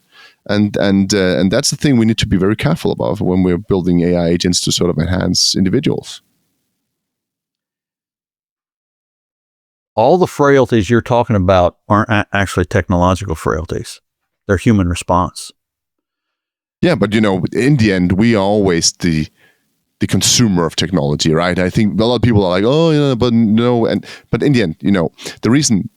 And that's the thing we need to be very careful about when we're building AI agents to sort of enhance individuals. All the frailties you're talking about aren't actually technological frailties. They're human response. Yeah, but in the end, we are always the consumer of technology, right? I think a lot of people are like, oh, but no, but in the end, the reason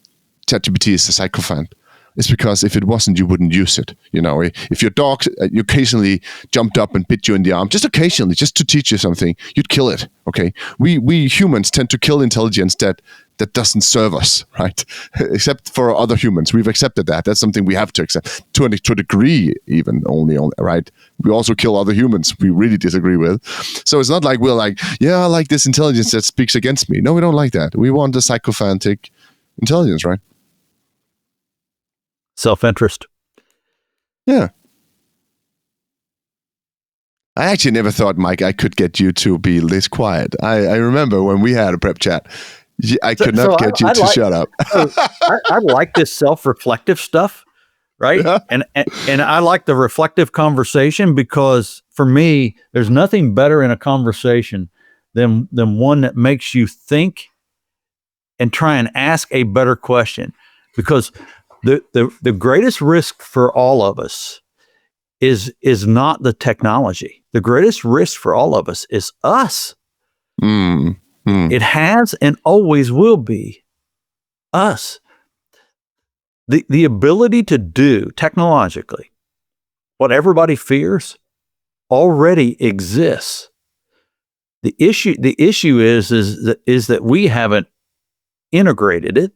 ChatGPT is a sycophant is because if it wasn't, you wouldn't use it. If your dog occasionally jumped up and bit you in the arm, just occasionally, just to teach you something, you'd kill it. Okay, we humans tend to kill intelligence that doesn't serve us, right? Except for other humans, we've accepted that. That's something we have to accept to a degree, even only, right? We also kill other humans we really disagree with. So it's not like we're like, yeah, I like this intelligence that speaks against me. No, we don't like that. We want a sycophantic intelligence, right? Self-interest. Yeah. I actually never thought, Mike, I could get you to be this quiet. I remember when we had a prep chat, I could not get you to shut up. I like this self-reflective stuff, right? Yeah. And I like the reflective conversation, because for me, there's nothing better in a conversation than one that makes you think and try and ask a better question. Because the greatest risk for all of us is not the technology. The greatest risk for all of us is us. It has and always will be us. The ability to do technologically what everybody fears already exists. The issue is that we haven't integrated it,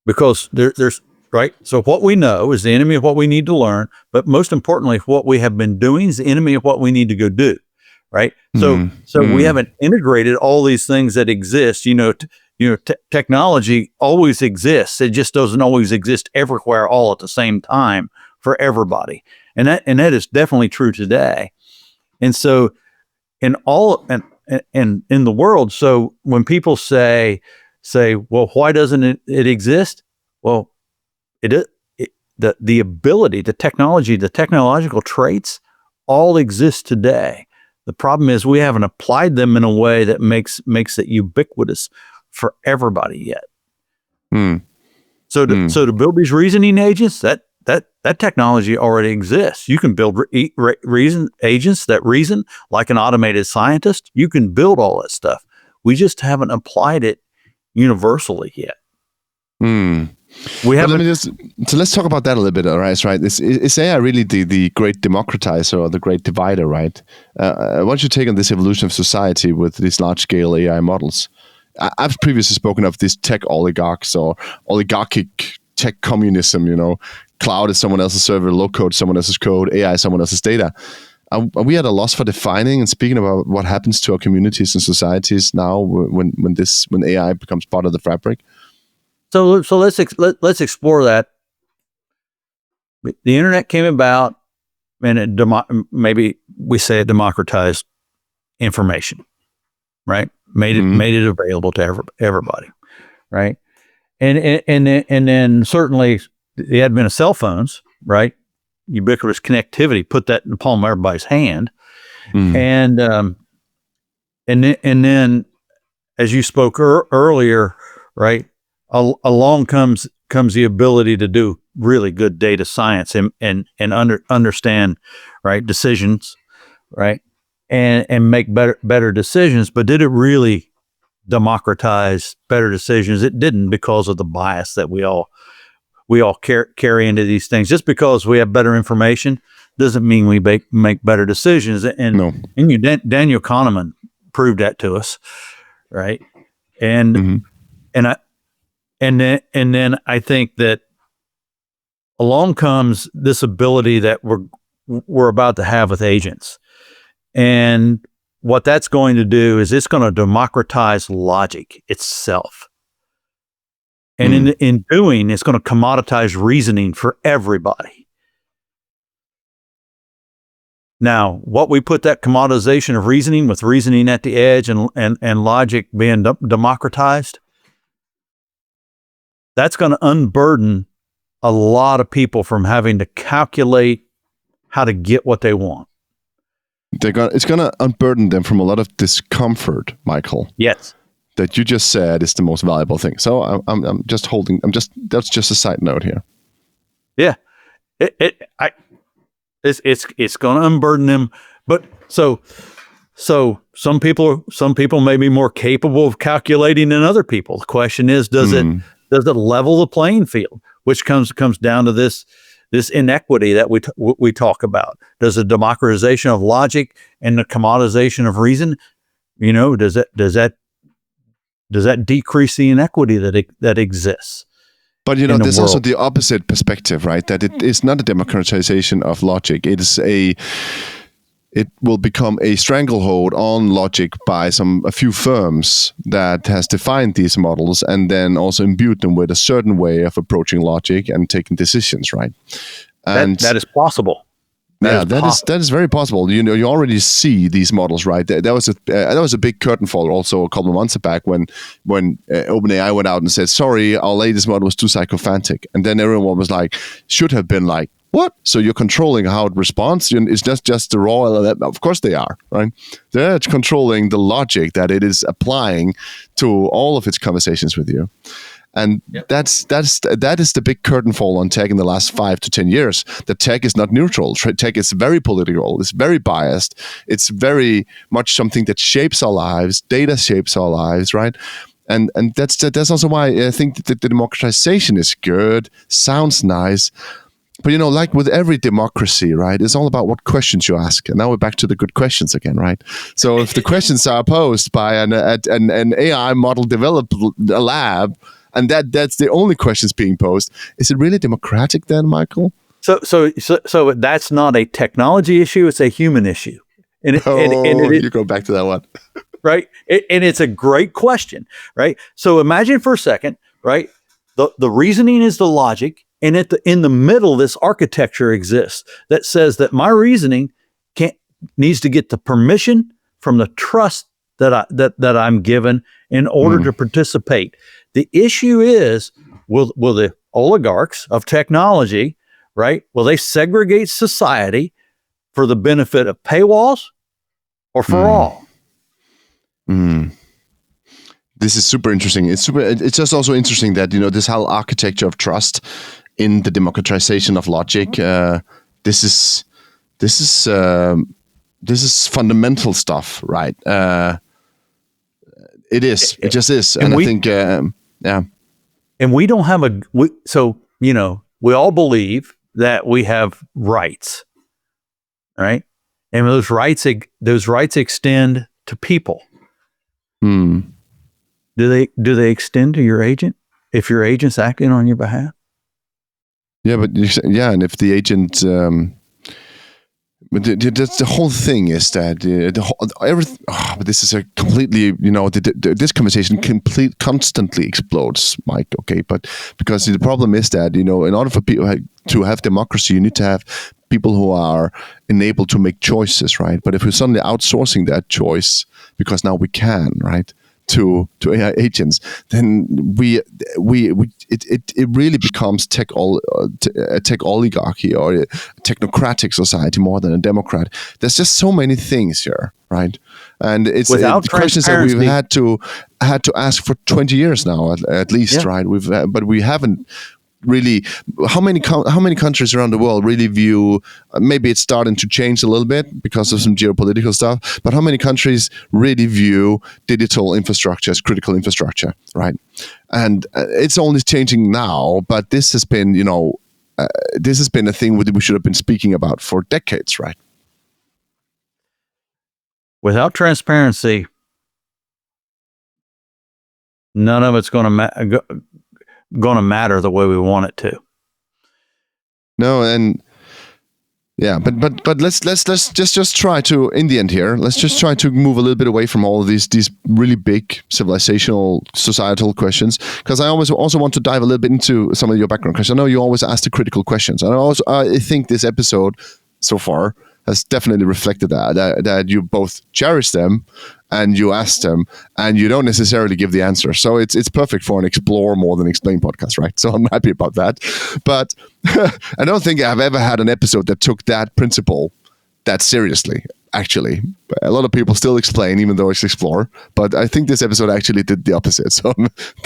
because there's right. So what we know is the enemy of what we need to learn, but most importantly, what we have been doing is the enemy of what we need to go do. Right. So we haven't integrated all these things that exist. Technology always exists. It just doesn't always exist everywhere all at the same time for everybody. And that is definitely true today. And so in the world, so when people say, well, why doesn't it exist? Well, the ability, the technology, the technological traits all exist today. The problem is we haven't applied them in a way that makes it ubiquitous for everybody yet. So to build these reasoning agents, that technology already exists. You can build reason agents that reason like an automated scientist. You can build all that stuff. We just haven't applied it universally yet. We haven't. So let's talk about that a little bit, right? Is AI really the great democratizer or the great divider, right? What's your take on this evolution of society with these large-scale AI models? I've previously spoken of these tech oligarchs or oligarchic tech communism. Cloud is someone else's server, low code someone else's code, AI is someone else's data. Are we at a loss for defining and speaking about what happens to our communities and societies now when AI becomes part of the fabric? So let's explore that. The internet came about, and maybe we say it democratized information, right? Made it available to everybody, right? And then certainly the advent of cell phones, right? Ubiquitous connectivity put that in the palm of everybody's hand, And then, as you spoke earlier, right, along comes the ability to do really good data science and understand, right, decisions, right, and make better decisions. But did it really democratize better decisions? It didn't, because of the bias that we all carry into these things. Just because we have better information doesn't mean we make better decisions. And Daniel Kahneman proved that to us, right? And then I think that along comes this ability that we're about to have with agents. And what that's going to do is it's going to democratize logic itself. And in doing, it's going to commoditize reasoning for everybody. Now, what we put that commoditization of reasoning, with reasoning at the edge and logic being democratized, that's going to unburden a lot of people from having to calculate how to get what they want. It's going to unburden them from a lot of discomfort, Michael. Yes. That you just said is the most valuable thing. So that's just a side note here. Yeah. It's going to unburden them. But so some people may be more capable of calculating than other people. The question is, does it level the playing field, which comes down to this inequity that we talk about. Does the democratization of logic and the commoditization of reason, does that decrease the inequity that exists? But there's also the opposite perspective, right? That it is not a democratization of logic. It will become a stranglehold on logic by a few firms that has defined these models and then also imbued them with a certain way of approaching logic and taking decisions, right? And that is possible. That is very possible. You already see these models, right? That was a big curtain fall also a couple of months back when OpenAI went out and said, "Sorry, our latest model was too psychophantic," and then everyone was like, should have been like, "What? So you're controlling how it responds? It's just the raw LLM?" Of course they are, right? They're controlling the logic that it is applying to all of its conversations with you. And that is the big curtain fall on tech in the last 5 to 10 years. That tech is not neutral. Tech is very political. It's very biased. It's very much something that shapes our lives. Data shapes our lives, right? And that's also why I think that the democratization is good, sounds nice. But like with every democracy, right, it's all about what questions you ask. And now we're back to the good questions again, right? So if the questions are posed by an AI model developed a lab, and that's the only questions being posed, is it really democratic then, Michael? So that's not a technology issue; it's a human issue. And you go back to that one, right? And it's a great question, right? So imagine for a second, right? The reasoning is the logic. And in the middle, this architecture exists that says that my reasoning needs to get the permission from the trust that I'm given in order to participate. The issue is, will the oligarchs of technology, right? Will they segregate society for the benefit of paywalls or for all? This is super interesting. It's just also interesting that this whole architecture of trust in the democratization of logic. This is fundamental stuff, right? It is. It just is, and I think, And we don't have we all believe that we have rights, right? And those rights extend to people. Do they extend to your agent if your agent's acting on your behalf? Yeah, but and if the agent, but that's the whole thing is that but this is a completely, this conversation constantly explodes, Mike. Okay, but because the problem is that in order for people to have democracy, you need to have people who are enabled to make choices, right? But if we're suddenly outsourcing that choice because now we can, right? to AI agents, then it really becomes a tech oligarchy or a technocratic society more than a democrat. There's just so many things here, right? And it's Without the questions that we've transparency- had to ask for 20 years now at least, right? But we haven't really. How many countries around the world really view? Maybe it's starting to change a little bit because of some geopolitical stuff. But how many countries really view digital infrastructure as critical infrastructure, right? And it's only changing now. But this has been, this has been a thing that we should have been speaking about for decades, right? Without transparency, none of it's going to matter the way we want it to. No, and yeah, but let's just try to, in the end here, let's just try to move a little bit away from all of these really big civilizational, societal questions, because I also want to dive a little bit into some of your background questions. I know you always ask the critical questions, and I think this episode so far has definitely reflected that you both cherish them and you ask them and you don't necessarily give the answer. So it's perfect for an explore more than explain podcast, right? So I'm happy about that. But I don't think I've ever had an episode that took that principle that seriously, actually. A lot of people still explain, even though it's explore. But I think this episode actually did the opposite. So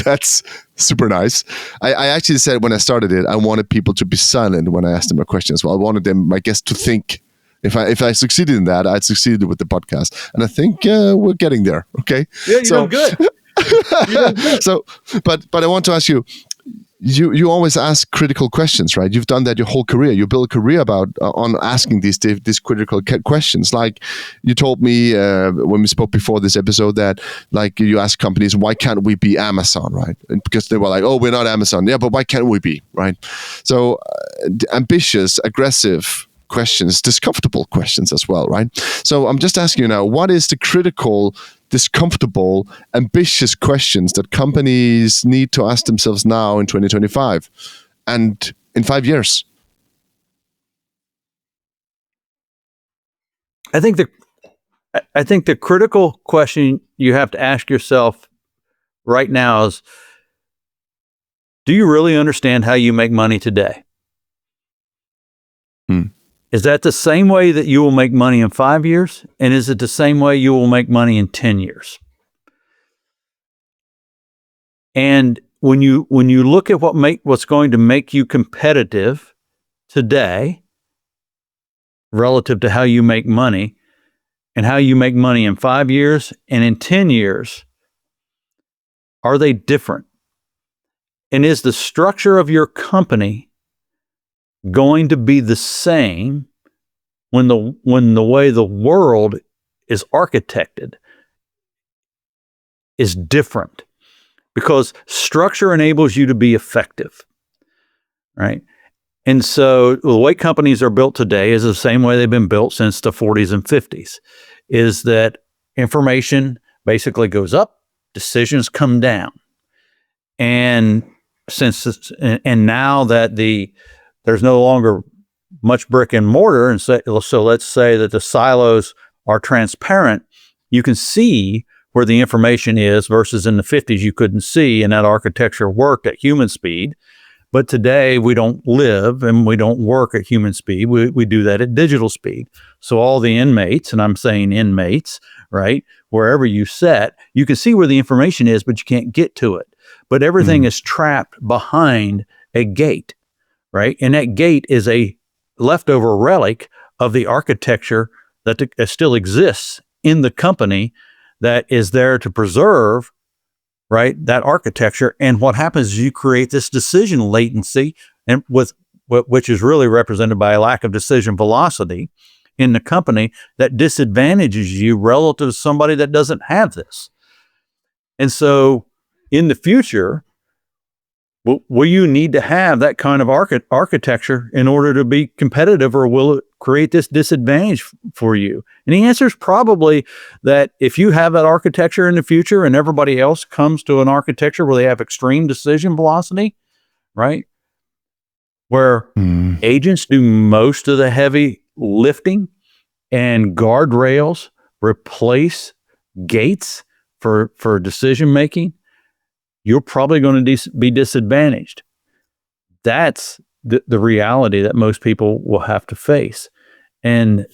that's super nice. I actually said when I started it, I wanted people to be silent when I asked them a question as well. I wanted my guests to think. If I succeeded in that, I'd succeeded with the podcast, and I think we're getting there. Okay. Yeah, you're doing good. You're doing good. So, but I want to ask you. You always ask critical questions, right? You've done that your whole career. You built a career on asking these critical questions. Like you told me when we spoke before this episode that like you ask companies, why can't we be Amazon, right? And because they were like, oh, we're not Amazon. Yeah, but why can't we be, right? So ambitious, aggressive questions, discomfortable questions as well, right? So I'm just asking you now, what is the critical, discomfortable, ambitious questions that companies need to ask themselves now in 2025 and in 5 years? I think the critical question you have to ask yourself right now is, do you really understand how you make money today? Is that the same way that you will make money in 5 years? And is it the same way you will make money in 10 years? And when you look at what's going to make you competitive today relative to how you make money and how you make money in 5 years and in 10 years, are they different? And is the structure of your company going to be the same when the way the world is architected is different? Because structure enables you to be effective, right? And so the way companies are built today is the same way they've been built since the 40s and 50s, is that information basically goes up, decisions come down. And now that there's no longer much brick and mortar, and so let's say that the silos are transparent, you can see where the information is, versus in the 50s you couldn't see, and that architecture worked at human speed. But today we don't live and we don't work at human speed. We do that at digital speed. So all the inmates, and I'm saying inmates, right, wherever you sit, you can see where the information is, but you can't get to it. But everything is trapped behind a gate, right? And that gate is a leftover relic of the architecture that still exists in the company that is there to preserve, right, that architecture. And what happens is you create this decision latency, and which is really represented by a lack of decision velocity in the company that disadvantages you relative to somebody that doesn't have this. And so in the future, will you need to have that kind of architecture in order to be competitive, or will it create this disadvantage for you? And the answer is probably that if you have that architecture in the future and everybody else comes to an architecture where they have extreme decision velocity, right, where agents do most of the heavy lifting and guardrails replace gates for decision making, you're probably going to be disadvantaged. That's the reality that most people will have to face. And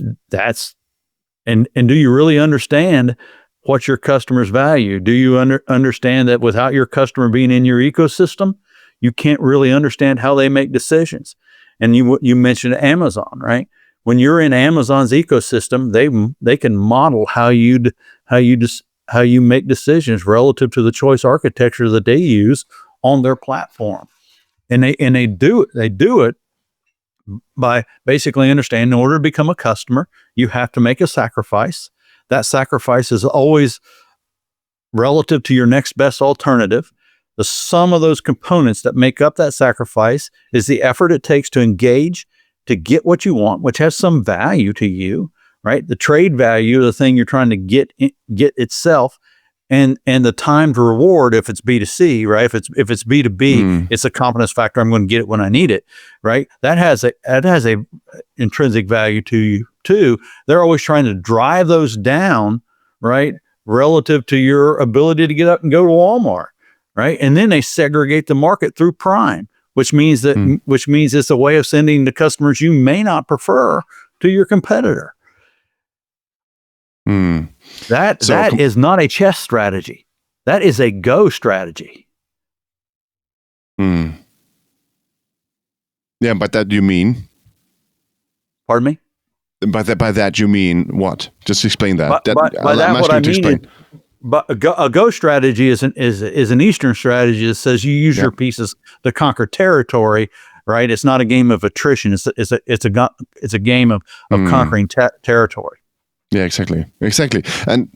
and do you really understand what your customers value? Do you understand that without your customer being in your ecosystem, you can't really understand how they make decisions? And you mentioned Amazon, right? When you're in Amazon's ecosystem, they can model how you make decisions relative to the choice architecture that they use on their platform. And they do it by basically understanding, in order to become a customer, you have to make a sacrifice. That sacrifice is always relative to your next best alternative. The sum of those components that make up that sacrifice is the effort it takes to engage to get what you want, which has some value to you, right? The trade value, the thing you're trying to get itself, and the time to reward if it's B2C, right? If it's B2B, it's a confidence factor. I'm going to get it when I need it, right? That has a intrinsic value to you too. They're always trying to drive those down, right? Relative to your ability to get up and go to Walmart, right? And then they segregate the market through Prime, which means it's a way of sending the customers you may not prefer to your competitor. That is not a chess strategy. That is a go strategy. Yeah, but that you mean? Pardon me? By that you mean what? Just explain that. By that, what I mean is, but a go strategy is an Eastern strategy that says you use your pieces to conquer territory, right? It's not a game of attrition. It's a game of conquering territory. Yeah, exactly. And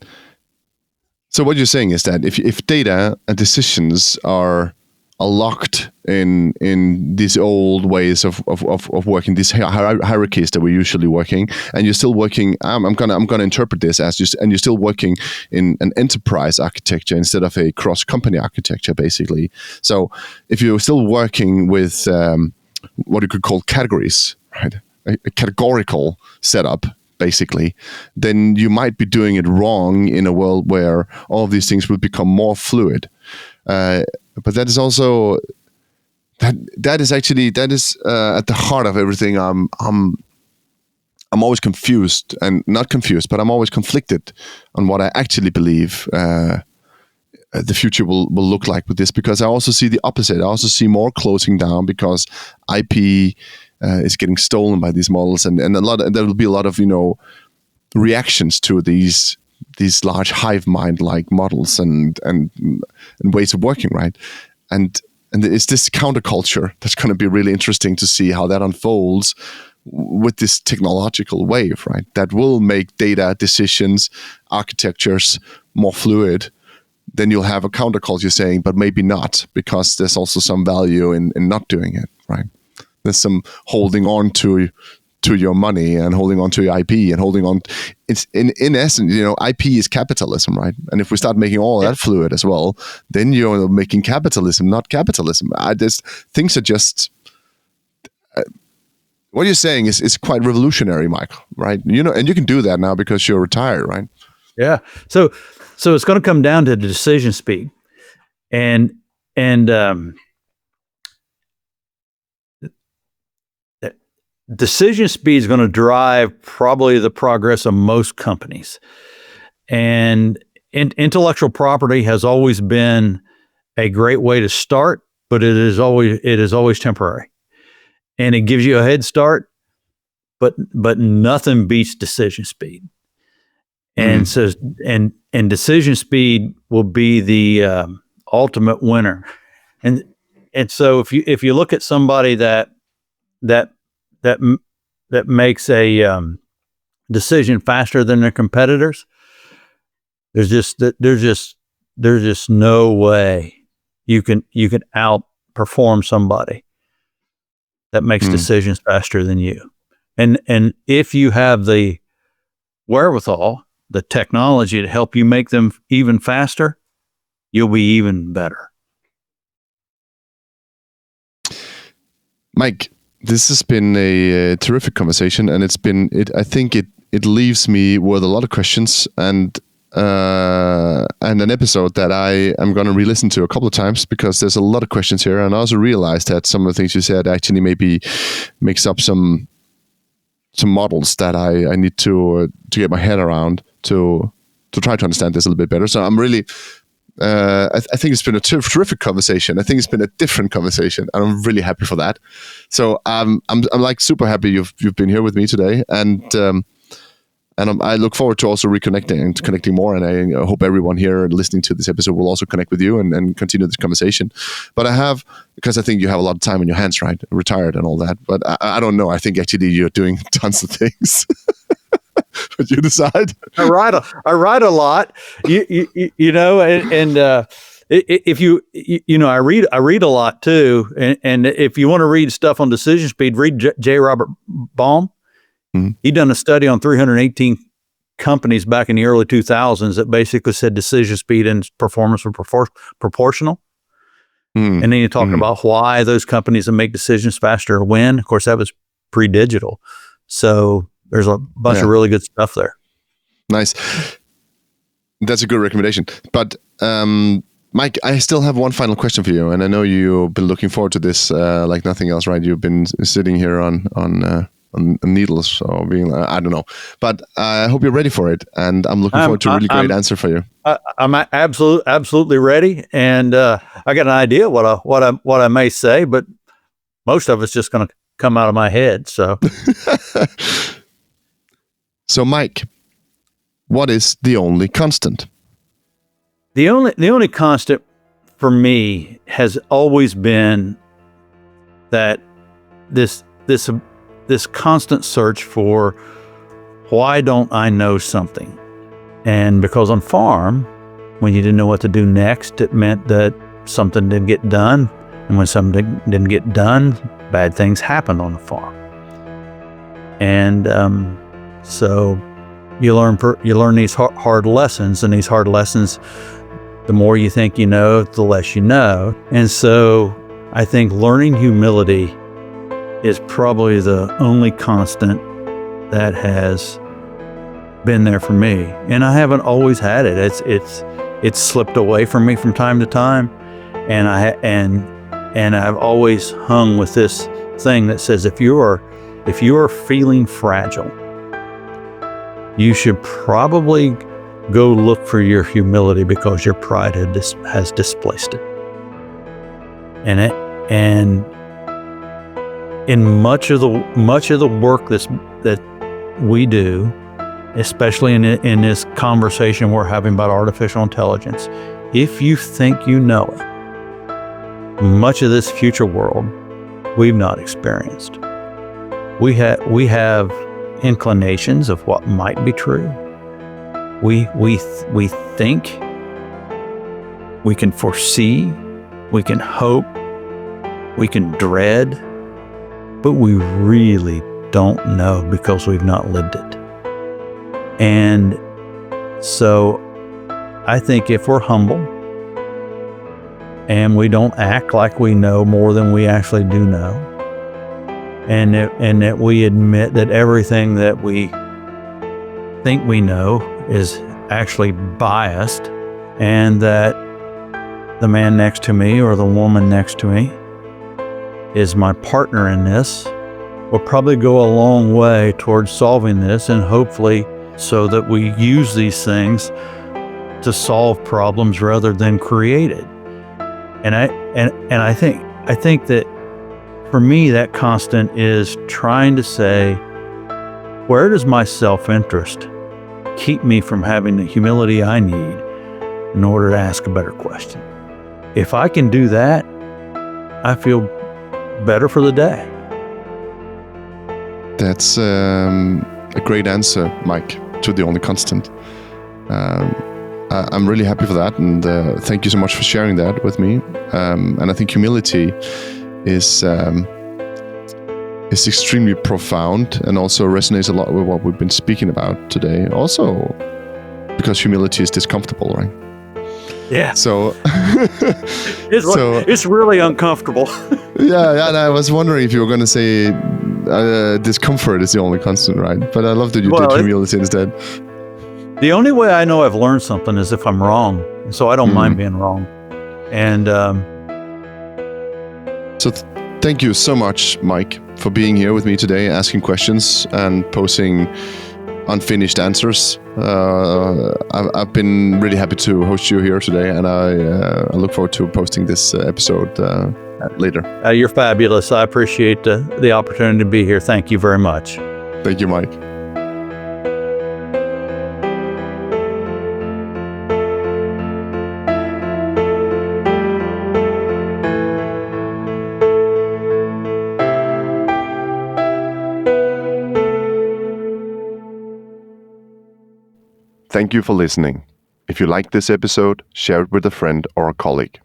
so what you're saying is that if data and decisions are locked in these old ways of working, these hierarchies that we're usually working, and you're still working, I'm gonna interpret this as and you're still working in an enterprise architecture instead of a cross-company architecture, basically. So if you're still working with what you could call categories, right, a categorical setup, basically, then you might be doing it wrong in a world where all of these things will become more fluid. But that is also that is at the heart of everything. I'm always confused, and not confused, but I'm always conflicted on what I actually believe the future will look like with this, because I also see the opposite. I also see more closing down because IP is getting stolen by these models, and there will be a lot of reactions to these large hive mind like models and ways of working, right? And it's this counterculture that's going to be really interesting to see how that unfolds with this technological wave, right? That will make data, decisions, architectures more fluid. Then you'll have a counterculture saying, but maybe not, because there's also some value in not doing it, right? There's some holding on to your money and holding on to your IP and holding on. It's in essence, IP is capitalism, right? And if we start making all that fluid as well, then you're making capitalism, not capitalism. Things are just. What you're saying is quite revolutionary, Michael, right? And you can do that now because you're retired, right? Yeah. So it's going to come down to the decision speed, and decision speed is going to drive probably the progress of most companies. And intellectual property has always been a great way to start, but it is always temporary, and it gives you a head start. But nothing beats decision speed. And so and decision speed will be the ultimate winner. And so if you look at somebody that makes a decision faster than their competitors, there's just no way you can outperform somebody that makes decisions faster than you. And if you have the wherewithal, the technology to help you make them even faster, you'll be even better. Mike, this has been a terrific conversation, and I think it leaves me with a lot of questions, and and an episode that I am going to re-listen to a couple of times because there's a lot of questions here, and I also realized that some of the things you said actually maybe makes up some models that I need to get my head around to try to understand this a little bit better. So I'm really, I think it's been a terrific conversation. I think it's been a different conversation, and I'm really happy for that. So I'm like super happy you've been here with me today, and I look forward to also reconnecting and connecting more. And I hope everyone here listening to this episode will also connect with you and continue this conversation. But because I think you have a lot of time on your hands, right? Retired and all that. But I don't know. I think actually you're doing tons of things. But you decide. I write a lot. You know, and if I read a lot too. And if you want to read stuff on decision speed, read J. Robert Baum. Mm-hmm. He done a study on 318 companies back in the early 2000s that basically said decision speed and performance were proportional. Mm-hmm. And then you talk about why those companies that make decisions faster win. Of course, that was pre-digital. So there's a bunch of really good stuff there. Nice. That's a good recommendation. But Mike, I still have one final question for you. And I know you've been looking forward to this like nothing else, right? You've been sitting here on needles or being I don't know, but I hope you're ready for it, and I'm looking forward to a really great answer for you. I'm absolutely ready, and I got an idea what I may say, but most of it's just going to come out of my head. So, so Mike, what is the only constant? The only constant for me has always been that this constant search for why don't I know something? And because on farm, when you didn't know what to do next, it meant that something didn't get done. And when something didn't get done, bad things happened on the farm. And so you learn these hard lessons, and these hard lessons, the more you think you know, the less you know. And so I think learning humility is probably the only constant that has been there for me. And I haven't always had it. It's slipped away from me from time to time. And I've always hung with this thing that says if you are feeling fragile, you should probably go look for your humility because your pride has displaced it. And in much of the work that we do, especially in this conversation we're having about artificial intelligence, if you think you know it, much of this future world we've not experienced. We have inclinations of what might be true. We think, we can foresee, we can hope, we can dread, but we really don't know because we've not lived it. And so I think if we're humble and we don't act like we know more than we actually do know, and that we admit that everything that we think we know is actually biased, and that the man next to me or the woman next to me is my partner in this, will probably go a long way towards solving this, and hopefully so that we use these things to solve problems rather than create it. And I think that for me, that constant is trying to say, where does my self-interest keep me from having the humility I need in order to ask a better question? If I can do that, I feel better for the day. That's a great answer, Mike, to the only constant. I'm really happy for that, and thank you so much for sharing that with me. And I think humility is extremely profound and also resonates a lot with what we've been speaking about today. Also, because humility is discomfortable, right? Yeah. So it's really uncomfortable. Yeah, and I was wondering if you were going to say discomfort is the only constant, right? But I love that you did humility instead. The only way I know I've learned something is if I'm wrong. So I don't mind being wrong. And so thank you so much, Mike, for being here with me today, asking questions and posing unfinished answers. I've been really happy to host you here today, and I look forward to posting this episode later. You're fabulous. I appreciate the opportunity to be here. Thank you very much. Thank you, Mike. Thank you for listening. If you liked this episode, share it with a friend or a colleague.